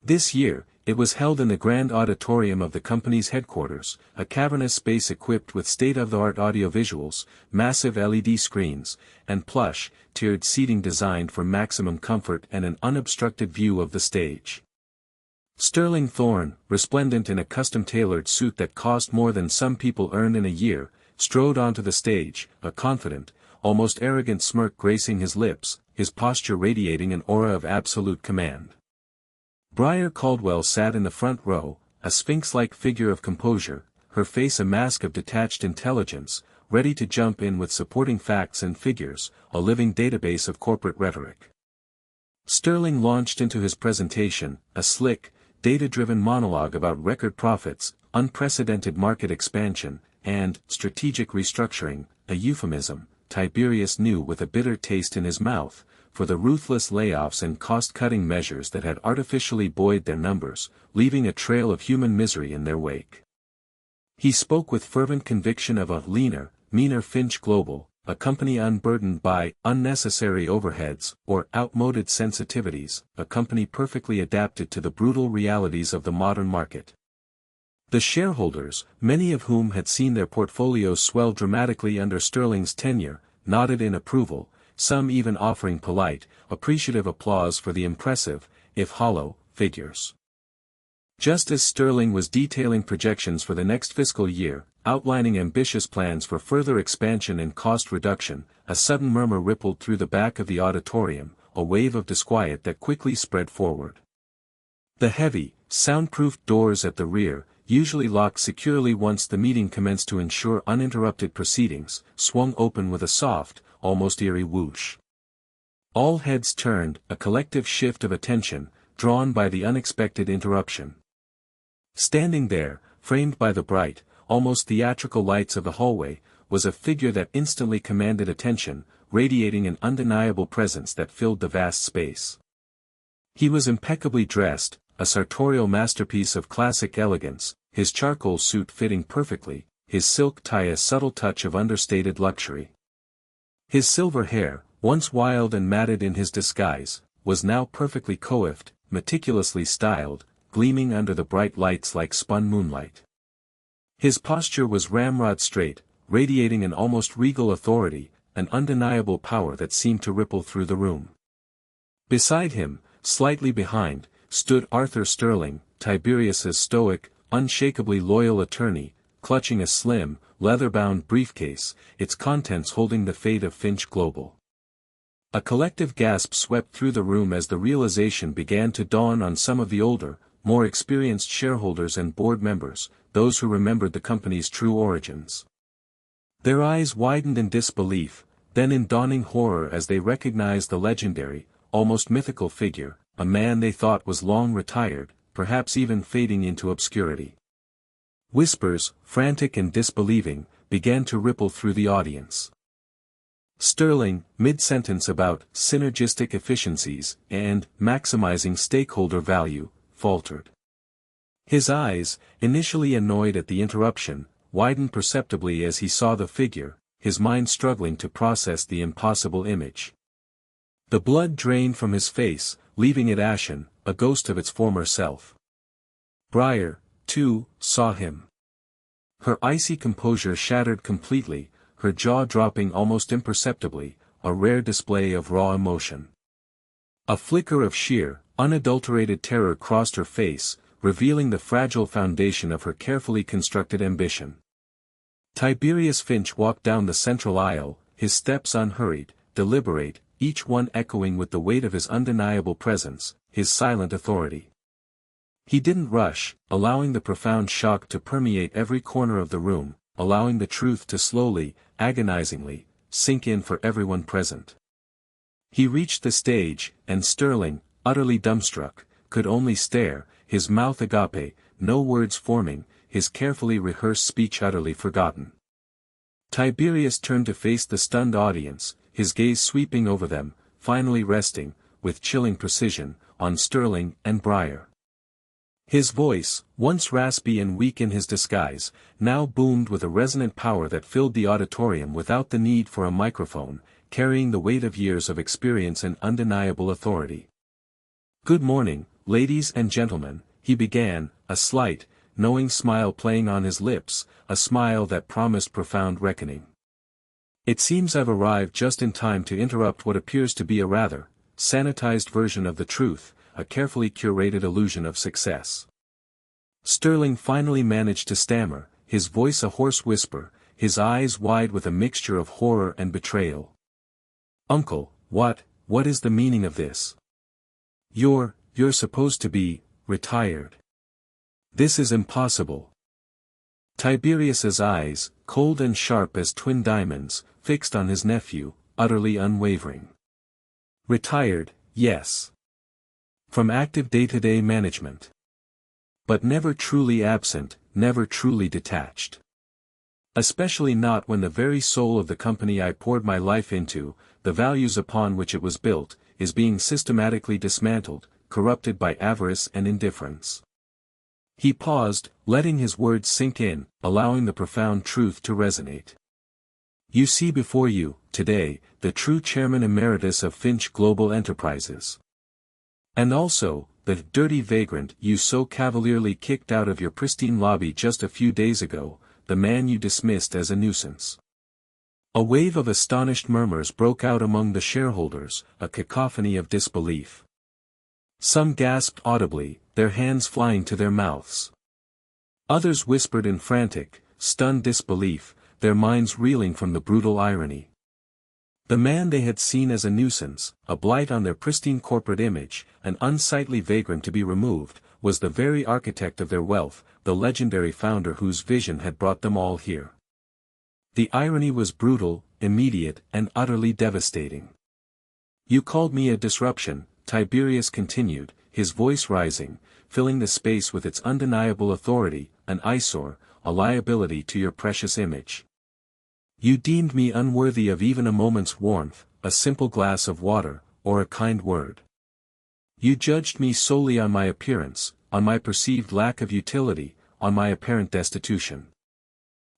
This year, it was held in the grand auditorium of the company's headquarters, a cavernous space equipped with state-of-the-art audiovisuals, massive LED screens, and plush, tiered seating designed for maximum comfort and an unobstructed view of the stage. Sterling Thorne, resplendent in a custom-tailored suit that cost more than some people earned in a year, strode onto the stage, a confident, almost arrogant smirk gracing his lips, his posture radiating an aura of absolute command. Breyer Caldwell sat in the front row, a sphinx-like figure of composure, her face a mask of detached intelligence, ready to jump in with supporting facts and figures, a living database of corporate rhetoric. Sterling launched into his presentation, a slick, data-driven monologue about record profits, unprecedented market expansion, and strategic restructuring, a euphemism, Tiberius knew with a bitter taste in his mouth, for the ruthless layoffs and cost-cutting measures that had artificially buoyed their numbers, leaving a trail of human misery in their wake. He spoke with fervent conviction of a leaner, meaner Finch Global, a company unburdened by unnecessary overheads or outmoded sensitivities, a company perfectly adapted to the brutal realities of the modern market. The shareholders, many of whom had seen their portfolios swell dramatically under Sterling's tenure, nodded in approval, some even offering polite, appreciative applause for the impressive, if hollow, figures. Just as Sterling was detailing projections for the next fiscal year, outlining ambitious plans for further expansion and cost reduction, a sudden murmur rippled through the back of the auditorium, a wave of disquiet that quickly spread forward. The heavy, soundproofed doors at the rear, usually locked securely once the meeting commenced to ensure uninterrupted proceedings, swung open with a soft, almost eerie whoosh. All heads turned, a collective shift of attention, drawn by the unexpected interruption. Standing there, framed by the bright, almost theatrical lights of the hallway, was a figure that instantly commanded attention, radiating an undeniable presence that filled the vast space. He was impeccably dressed, a sartorial masterpiece of classic elegance, his charcoal suit fitting perfectly, his silk tie a subtle touch of understated luxury. His silver hair, once wild and matted in his disguise, was now perfectly coiffed, meticulously styled, gleaming under the bright lights like spun moonlight. His posture was ramrod straight, radiating an almost regal authority, an undeniable power that seemed to ripple through the room. Beside him, slightly behind, stood Arthur Sterling, Tiberius's stoic, unshakably loyal attorney, clutching a slim, leather-bound briefcase, its contents holding the fate of Finch Global. A collective gasp swept through the room as the realization began to dawn on some of the older, more experienced shareholders and board members, those who remembered the company's true origins. Their eyes widened in disbelief, then in dawning horror as they recognized the legendary, almost mythical figure, a man they thought was long retired, perhaps even fading into obscurity. Whispers, frantic and disbelieving, began to ripple through the audience. Sterling, mid-sentence about synergistic efficiencies and maximizing stakeholder value, faltered. His eyes, initially annoyed at the interruption, widened perceptibly as he saw the figure, his mind struggling to process the impossible image. The blood drained from his face, leaving it ashen, a ghost of its former self. Briar, too, saw him. Her icy composure shattered completely, her jaw dropping almost imperceptibly, a rare display of raw emotion. A flicker of sheer, unadulterated terror crossed her face, revealing the fragile foundation of her carefully constructed ambition. Tiberius Finch walked down the central aisle, his steps unhurried, deliberate, each one echoing with the weight of his undeniable presence, his silent authority. He didn't rush, allowing the profound shock to permeate every corner of the room, allowing the truth to slowly, agonizingly, sink in for everyone present. He reached the stage, and Sterling, utterly dumbstruck, could only stare, his mouth agape, no words forming, his carefully rehearsed speech utterly forgotten. Tiberius turned to face the stunned audience, his gaze sweeping over them, finally resting, with chilling precision, on Sterling and Briar. His voice, once raspy and weak in his disguise, now boomed with a resonant power that filled the auditorium without the need for a microphone, carrying the weight of years of experience and undeniable authority. "Good morning, ladies and gentlemen," he began, a slight, knowing smile playing on his lips, a smile that promised profound reckoning. "It seems I've arrived just in time to interrupt what appears to be a rather sanitized version of the truth, a carefully curated illusion of success." Sterling finally managed to stammer, his voice a hoarse whisper, his eyes wide with a mixture of horror and betrayal. "Uncle, what is the meaning of this? You're supposed to be retired. This is impossible." Tiberius's eyes, cold and sharp as twin diamonds, fixed on his nephew, utterly unwavering. "Retired, yes. From active day-to-day management. But never truly absent, never truly detached. Especially not when the very soul of the company I poured my life into, the values upon which it was built, is being systematically dismantled, corrupted by avarice and indifference." He paused, letting his words sink in, allowing the profound truth to resonate. "You see before you, today, the true chairman emeritus of Finch Global Enterprises. And also, the dirty vagrant you so cavalierly kicked out of your pristine lobby just a few days ago, the man you dismissed as a nuisance." A wave of astonished murmurs broke out among the shareholders, a cacophony of disbelief. Some gasped audibly, their hands flying to their mouths. Others whispered in frantic, stunned disbelief, their minds reeling from the brutal irony. The man they had seen as a nuisance, a blight on their pristine corporate image, an unsightly vagrant to be removed, was the very architect of their wealth, the legendary founder whose vision had brought them all here. The irony was brutal, immediate, and utterly devastating. "You called me a disruption," Tiberius continued, his voice rising, filling the space with its undeniable authority, "an eyesore, a liability to your precious image. You deemed me unworthy of even a moment's warmth, a simple glass of water, or a kind word. You judged me solely on my appearance, on my perceived lack of utility, on my apparent destitution."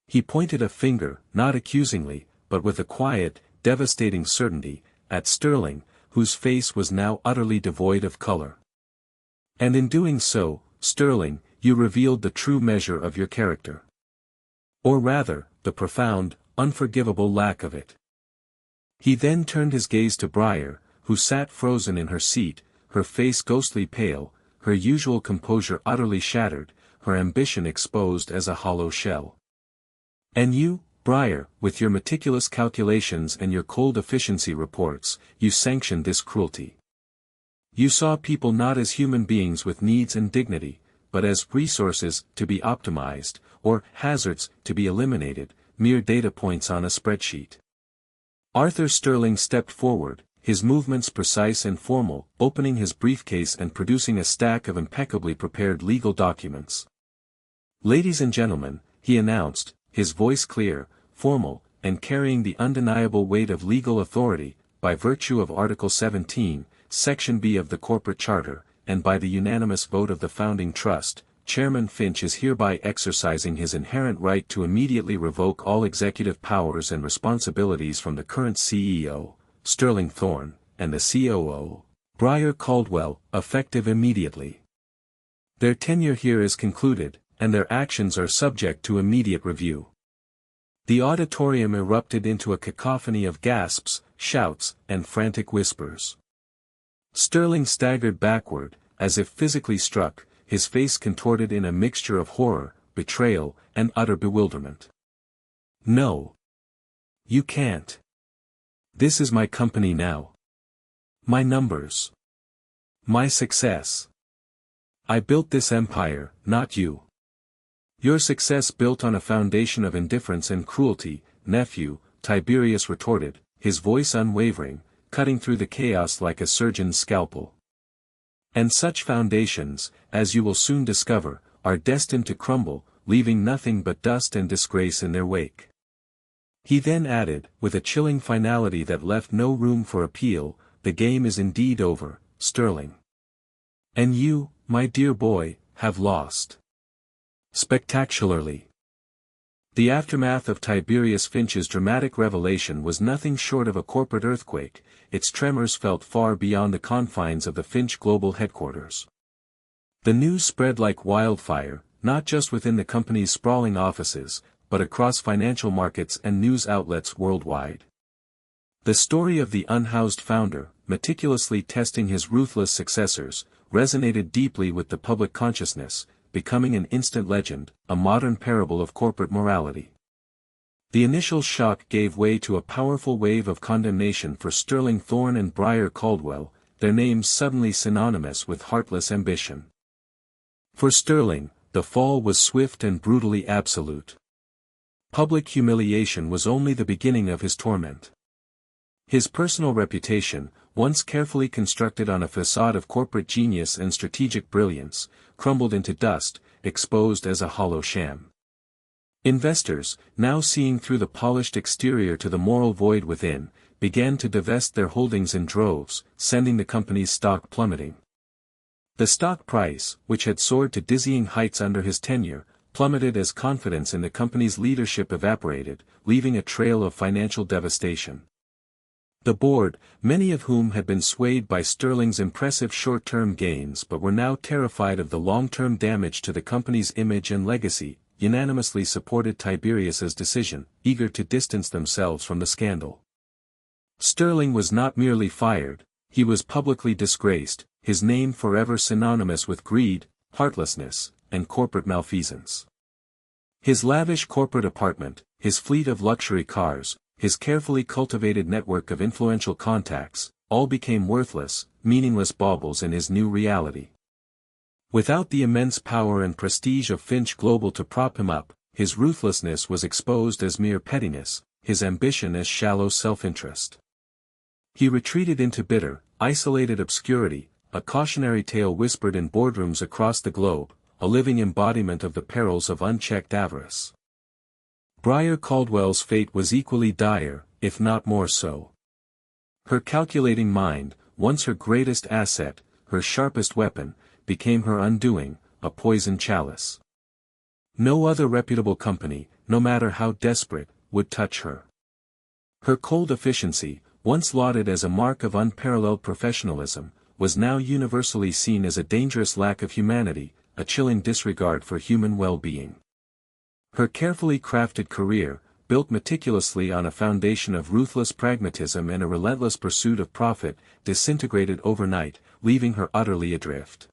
He pointed a finger, not accusingly, but with a quiet, devastating certainty, at Sterling, whose face was now utterly devoid of color. "And in doing so, Sterling, you revealed the true measure of your character. Or rather, the profound, unforgivable lack of it." He then turned his gaze to Briar, who sat frozen in her seat, her face ghostly pale, her usual composure utterly shattered, her ambition exposed as a hollow shell. And you, Briar, with your meticulous calculations and your cold efficiency reports, you sanctioned this cruelty. You saw people not as human beings with needs and dignity, but as resources to be optimized, or hazards to be eliminated, mere data points on a spreadsheet. Arthur Sterling stepped forward, his movements precise and formal, opening his briefcase and producing a stack of impeccably prepared legal documents. "Ladies and gentlemen," he announced, his voice clear, formal, and carrying the undeniable weight of legal authority, by virtue of Article 17, Section B of the Corporate Charter, and by the unanimous vote of the Founding Trust, Chairman Finch is hereby exercising his inherent right to immediately revoke all executive powers and responsibilities from the current CEO, Sterling Thorne, and the COO, Briar Caldwell, effective immediately. Their tenure here is concluded, and their actions are subject to immediate review. The auditorium erupted into a cacophony of gasps, shouts, and frantic whispers. Sterling staggered backward, as if physically struck, his face contorted in a mixture of horror, betrayal, and utter bewilderment. "No. You can't. This is my company now. My numbers. My success. I built this empire, not you. Your success built on a foundation of indifference and cruelty, nephew," Tiberius retorted, his voice unwavering, cutting through the chaos like a surgeon's scalpel. "And such foundations, as you will soon discover, are destined to crumble, leaving nothing but dust and disgrace in their wake." He then added, with a chilling finality that left no room for appeal, "The game is indeed over, Sterling. And you, my dear boy, have lost. Spectacularly." The aftermath of Tiberius Finch's dramatic revelation was nothing short of a corporate earthquake, its tremors felt far beyond the confines of the Finch Global headquarters. The news spread like wildfire, not just within the company's sprawling offices, but across financial markets and news outlets worldwide. The story of the unhoused founder, meticulously testing his ruthless successors, resonated deeply with the public consciousness, becoming an instant legend, a modern parable of corporate morality. The initial shock gave way to a powerful wave of condemnation for Sterling Thorne and Briar Caldwell, their names suddenly synonymous with heartless ambition. For Sterling, the fall was swift and brutally absolute. Public humiliation was only the beginning of his torment. His personal reputation, once carefully constructed on a facade of corporate genius and strategic brilliance, crumbled into dust, exposed as a hollow sham. Investors, now seeing through the polished exterior to the moral void within, began to divest their holdings in droves, sending the company's stock plummeting. The stock price, which had soared to dizzying heights under his tenure, plummeted as confidence in the company's leadership evaporated, leaving a trail of financial devastation. The board, many of whom had been swayed by Sterling's impressive short-term gains but were now terrified of the long-term damage to the company's image and legacy, unanimously supported Tiberius's decision, eager to distance themselves from the scandal. Sterling was not merely fired, he was publicly disgraced, his name forever synonymous with greed, heartlessness, and corporate malfeasance. His lavish corporate apartment, his fleet of luxury cars, his carefully cultivated network of influential contacts, all became worthless, meaningless baubles in his new reality. Without the immense power and prestige of Finch Global to prop him up, his ruthlessness was exposed as mere pettiness, his ambition as shallow self-interest. He retreated into bitter, isolated obscurity, a cautionary tale whispered in boardrooms across the globe, a living embodiment of the perils of unchecked avarice. Briar Caldwell's fate was equally dire, if not more so. Her calculating mind, once her greatest asset, her sharpest weapon, became her undoing, a poisoned chalice. No other reputable company, no matter how desperate, would touch her. Her cold efficiency, once lauded as a mark of unparalleled professionalism, was now universally seen as a dangerous lack of humanity, a chilling disregard for human well-being. Her carefully crafted career, built meticulously on a foundation of ruthless pragmatism and a relentless pursuit of profit, disintegrated overnight, leaving her utterly adrift.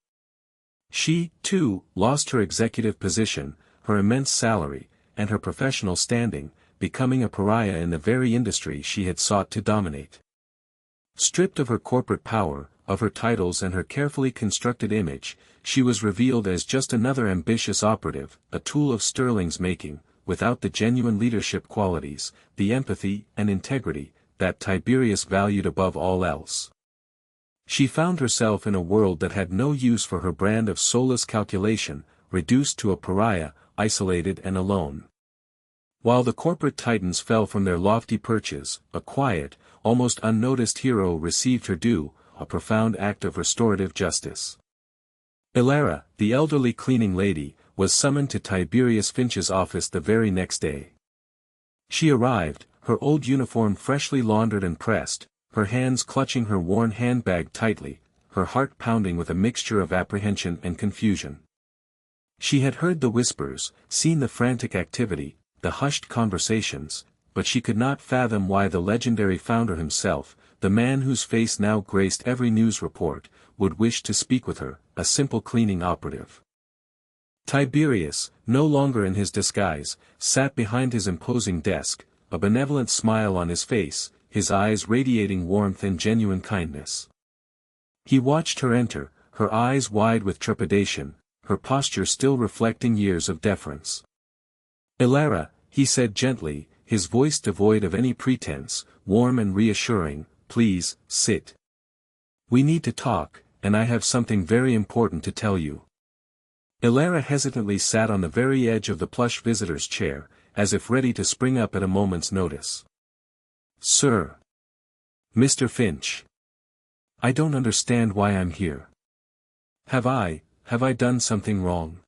She, too, lost her executive position, her immense salary, and her professional standing, becoming a pariah in the very industry she had sought to dominate. Stripped of her corporate power, of her titles and her carefully constructed image, she was revealed as just another ambitious operative, a tool of Sterling's making, without the genuine leadership qualities, the empathy and integrity, that Tiberius valued above all else. She found herself in a world that had no use for her brand of soulless calculation, reduced to a pariah, isolated and alone. While the corporate titans fell from their lofty perches, a quiet, almost unnoticed hero received her due, a profound act of restorative justice. Ilara, the elderly cleaning lady, was summoned to Tiberius Finch's office the very next day. She arrived, her old uniform freshly laundered and pressed, her hands clutching her worn handbag tightly, her heart pounding with a mixture of apprehension and confusion. She had heard the whispers, seen the frantic activity, the hushed conversations, but she could not fathom why the legendary founder himself, the man whose face now graced every news report, would wish to speak with her, a simple cleaning operative. Tiberius, no longer in his disguise, sat behind his imposing desk, a benevolent smile on his face, his eyes radiating warmth and genuine kindness. He watched her enter, her eyes wide with trepidation, her posture still reflecting years of deference. "Ilara," he said gently, his voice devoid of any pretense, warm and reassuring, "please, sit. We need to talk, and I have something very important to tell you." Ilara hesitantly sat on the very edge of the plush visitor's chair, as if ready to spring up at a moment's notice. "Sir. Mr. Finch. I don't understand why I'm here. Have I done something wrong?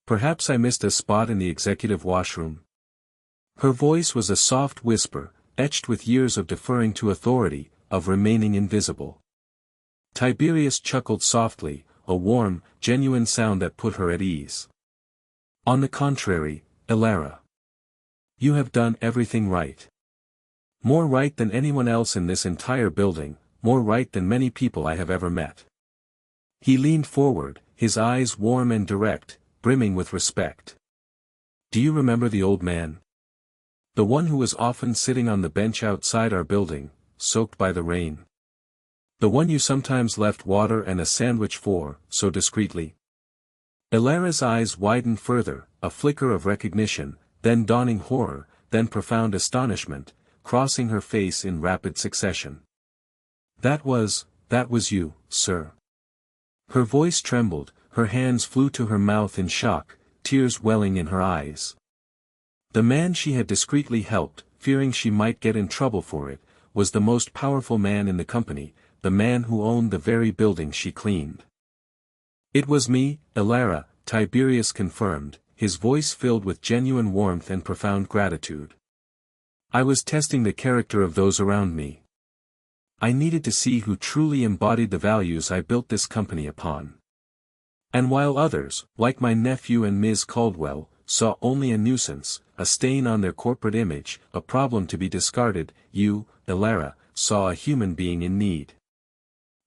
Perhaps I missed a spot in the executive washroom." Her voice was a soft whisper, etched with years of deferring to authority, of remaining invisible. Tiberius chuckled softly, a warm, genuine sound that put her at ease. "On the contrary, Ilara. You have done everything right. More right than anyone else in this entire building, more right than many people I have ever met." He leaned forward, his eyes warm and direct, brimming with respect. "Do you remember the old man? The one who was often sitting on the bench outside our building, soaked by the rain? The one you sometimes left water and a sandwich for, so discreetly?" Ilara's eyes widened further, a flicker of recognition, then dawning horror, then profound astonishment, crossing her face in rapid succession. That was you, sir." Her voice trembled, her hands flew to her mouth in shock, tears welling in her eyes. The man she had discreetly helped, fearing she might get in trouble for it, was the most powerful man in the company, the man who owned the very building she cleaned. "It was me, Ilara," Tiberius confirmed, his voice filled with genuine warmth and profound gratitude. "I was testing the character of those around me. I needed to see who truly embodied the values I built this company upon. And while others, like my nephew and Ms. Caldwell, saw only a nuisance, a stain on their corporate image, a problem to be discarded, you, Ilara, saw a human being in need.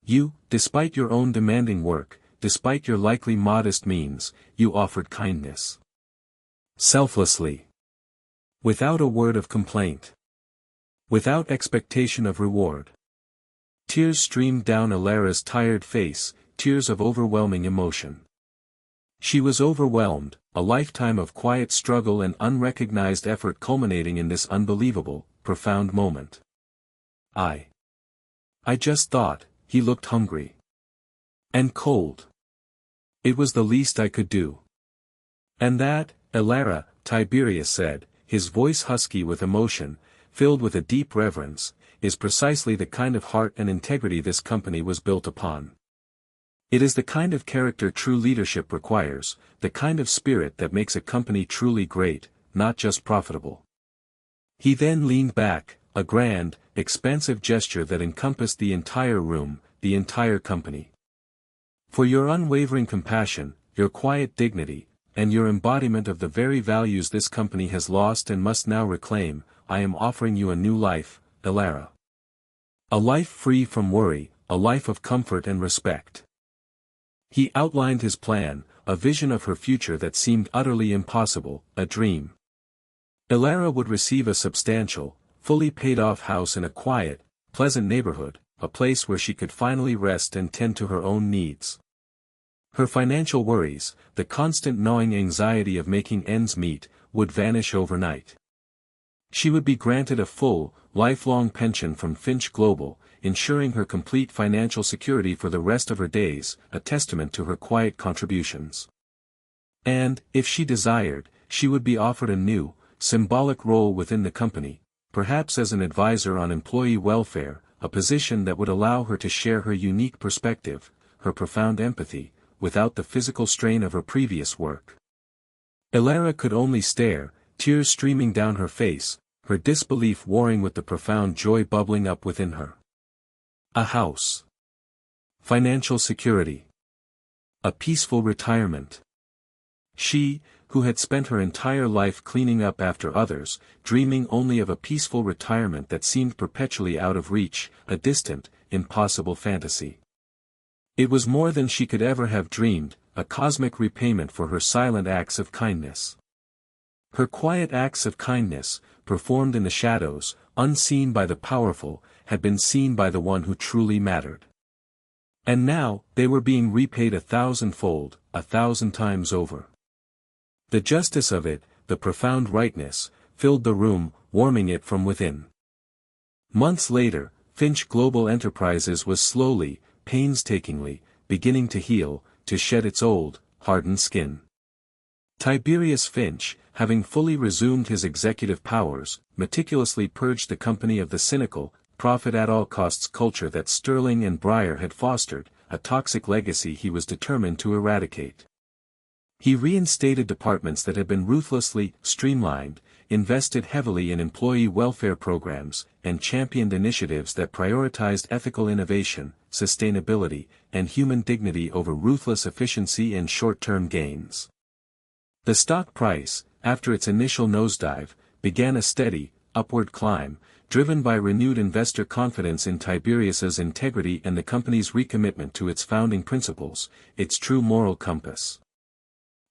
You, despite your own demanding work, despite your likely modest means, you offered kindness. Selflessly. Without a word of complaint. Without expectation of reward." Tears streamed down Ilara's tired face, tears of overwhelming emotion. She was overwhelmed, a lifetime of quiet struggle and unrecognized effort culminating in this unbelievable, profound moment. I just thought," he looked hungry. "And cold. It was the least I could do." "And that, Ilara," Tiberius said, his voice husky with emotion, filled with a deep reverence, "is precisely the kind of heart and integrity this company was built upon. It is the kind of character true leadership requires, the kind of spirit that makes a company truly great, not just profitable." He then leaned back, a grand, expansive gesture that encompassed the entire room, the entire company. "For your unwavering compassion, your quiet dignity, and your embodiment of the very values this company has lost and must now reclaim. I am offering you a new life, Elara. A life free from worry, a life of comfort and respect. He outlined his plan, a vision of her future that seemed utterly impossible, a dream. Elara would receive a substantial, fully paid-off house in a quiet, pleasant neighborhood, a place where she could finally rest and tend to her own needs. Her financial worries, the constant gnawing anxiety of making ends meet, would vanish overnight. She would be granted a full, lifelong pension from Finch Global, ensuring her complete financial security for the rest of her days, a testament to her quiet contributions. And, if she desired, she would be offered a new, symbolic role within the company, perhaps as an advisor on employee welfare, a position that would allow her to share her unique perspective, her profound empathy, without the physical strain of her previous work. Elara could only stare, tears streaming down her face, her disbelief warring with the profound joy bubbling up within her. A house. Financial security. A peaceful retirement. She, who had spent her entire life cleaning up after others, dreaming only of a peaceful retirement that seemed perpetually out of reach, a distant, impossible fantasy. It was more than she could ever have dreamed, a cosmic repayment for her silent acts of kindness. Her quiet acts of kindness, performed in the shadows, unseen by the powerful, had been seen by the one who truly mattered. And now, they were being repaid 1,000-fold, 1,000 times over. The justice of it, the profound rightness, filled the room, warming it from within. Months later, Finch Global Enterprises was slowly, painstakingly, beginning to heal, to shed its old, hardened skin. Tiberius Finch, having fully resumed his executive powers, meticulously purged the company of the cynical, profit-at-all-costs culture that Sterling and Breyer had fostered, a toxic legacy he was determined to eradicate. He reinstated departments that had been ruthlessly streamlined, invested heavily in employee welfare programs, and championed initiatives that prioritized ethical innovation, sustainability, and human dignity over ruthless efficiency and short-term gains. The stock price, after its initial nosedive, began a steady, upward climb, driven by renewed investor confidence in Tiberius's integrity and the company's recommitment to its founding principles, its true moral compass.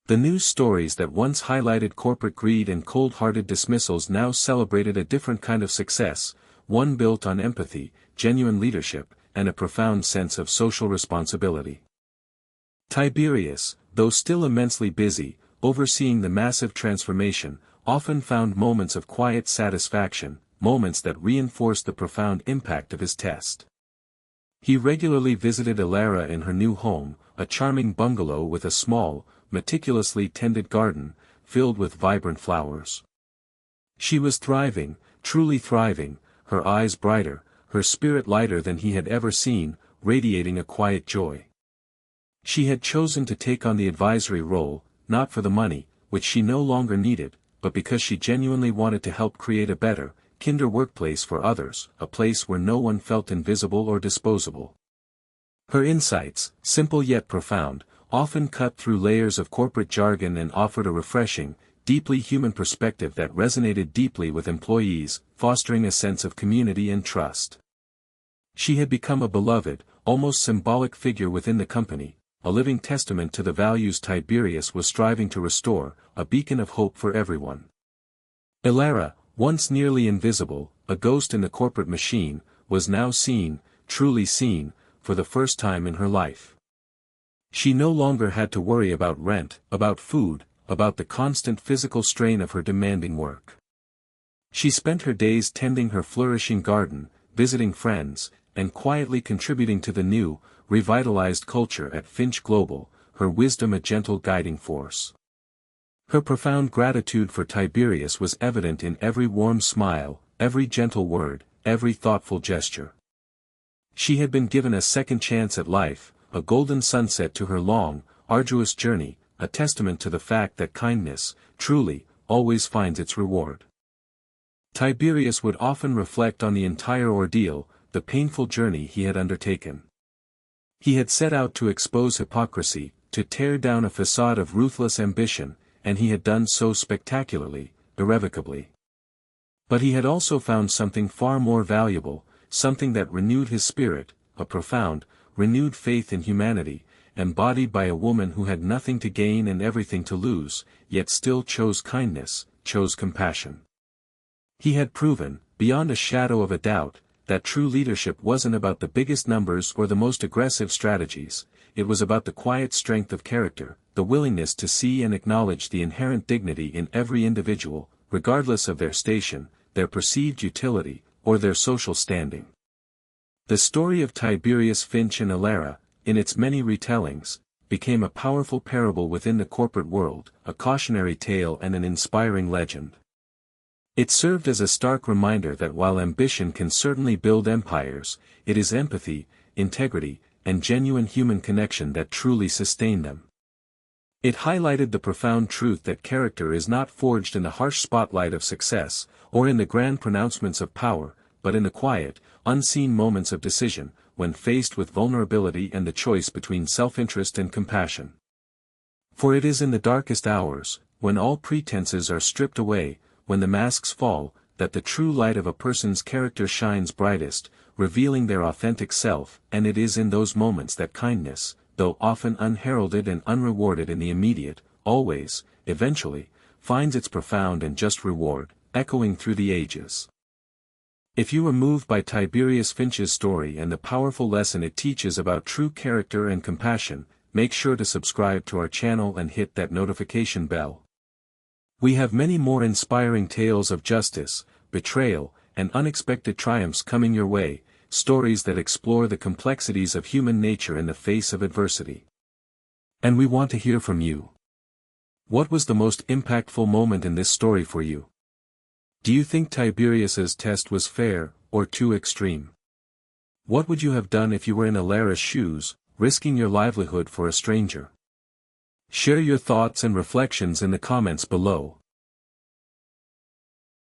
The news stories that once highlighted corporate greed and cold-hearted dismissals now celebrated a different kind of success, one built on empathy, genuine leadership, and a profound sense of social responsibility. Tiberius, though still immensely busy, overseeing the massive transformation, often found moments of quiet satisfaction, moments that reinforced the profound impact of his test. He regularly visited Elara in her new home, a charming bungalow with a small, meticulously tended garden, filled with vibrant flowers. She was thriving, truly thriving, her eyes brighter, her spirit lighter than he had ever seen, radiating a quiet joy. She had chosen to take on the advisory role, not for the money, which she no longer needed, but because she genuinely wanted to help create a better, kinder workplace for others, a place where no one felt invisible or disposable. Her insights, simple yet profound, often cut through layers of corporate jargon and offered a refreshing, deeply human perspective that resonated deeply with employees, fostering a sense of community and trust. She had become a beloved, almost symbolic figure within the company, a living testament to the values Tiberius was striving to restore, a beacon of hope for everyone. Elara, once nearly invisible, a ghost in the corporate machine, was now seen, truly seen, for the first time in her life. She no longer had to worry about rent, about food, about the constant physical strain of her demanding work. She spent her days tending her flourishing garden, visiting friends, and quietly contributing to the new, revitalized culture at Finch Global, her wisdom a gentle guiding force. Her profound gratitude for Tiberius was evident in every warm smile, every gentle word, every thoughtful gesture. She had been given a second chance at life, a golden sunset to her long, arduous journey, a testament to the fact that kindness, truly, always finds its reward. Tiberius would often reflect on the entire ordeal, the painful journey he had undertaken. He had set out to expose hypocrisy, to tear down a facade of ruthless ambition, and he had done so spectacularly, irrevocably. But he had also found something far more valuable, something that renewed his spirit, a profound, renewed faith in humanity, embodied by a woman who had nothing to gain and everything to lose, yet still chose kindness, chose compassion. He had proven, beyond a shadow of a doubt, that true leadership wasn't about the biggest numbers or the most aggressive strategies, it was about the quiet strength of character, the willingness to see and acknowledge the inherent dignity in every individual, regardless of their station, their perceived utility, or their social standing. The story of Tiberius Finch and Alara, in its many retellings, became a powerful parable within the corporate world, a cautionary tale and an inspiring legend. It served as a stark reminder that while ambition can certainly build empires, it is empathy, integrity, and genuine human connection that truly sustain them. It highlighted the profound truth that character is not forged in the harsh spotlight of success, or in the grand pronouncements of power, but in the quiet, unseen moments of decision, when faced with vulnerability and the choice between self-interest and compassion. For it is in the darkest hours, when all pretenses are stripped away, when the masks fall, that the true light of a person's character shines brightest, revealing their authentic self, and it is in those moments that kindness, though often unheralded and unrewarded in the immediate, always, eventually, finds its profound and just reward, echoing through the ages. If you were moved by Tiberius Finch's story and the powerful lesson it teaches about true character and compassion, make sure to subscribe to our channel and hit that notification bell. We have many more inspiring tales of justice, betrayal, and unexpected triumphs coming your way, stories that explore the complexities of human nature in the face of adversity. And we want to hear from you. What was the most impactful moment in this story for you? Do you think Tiberius's test was fair, or too extreme? What would you have done if you were in Alara's shoes, risking your livelihood for a stranger? Share your thoughts and reflections in the comments below.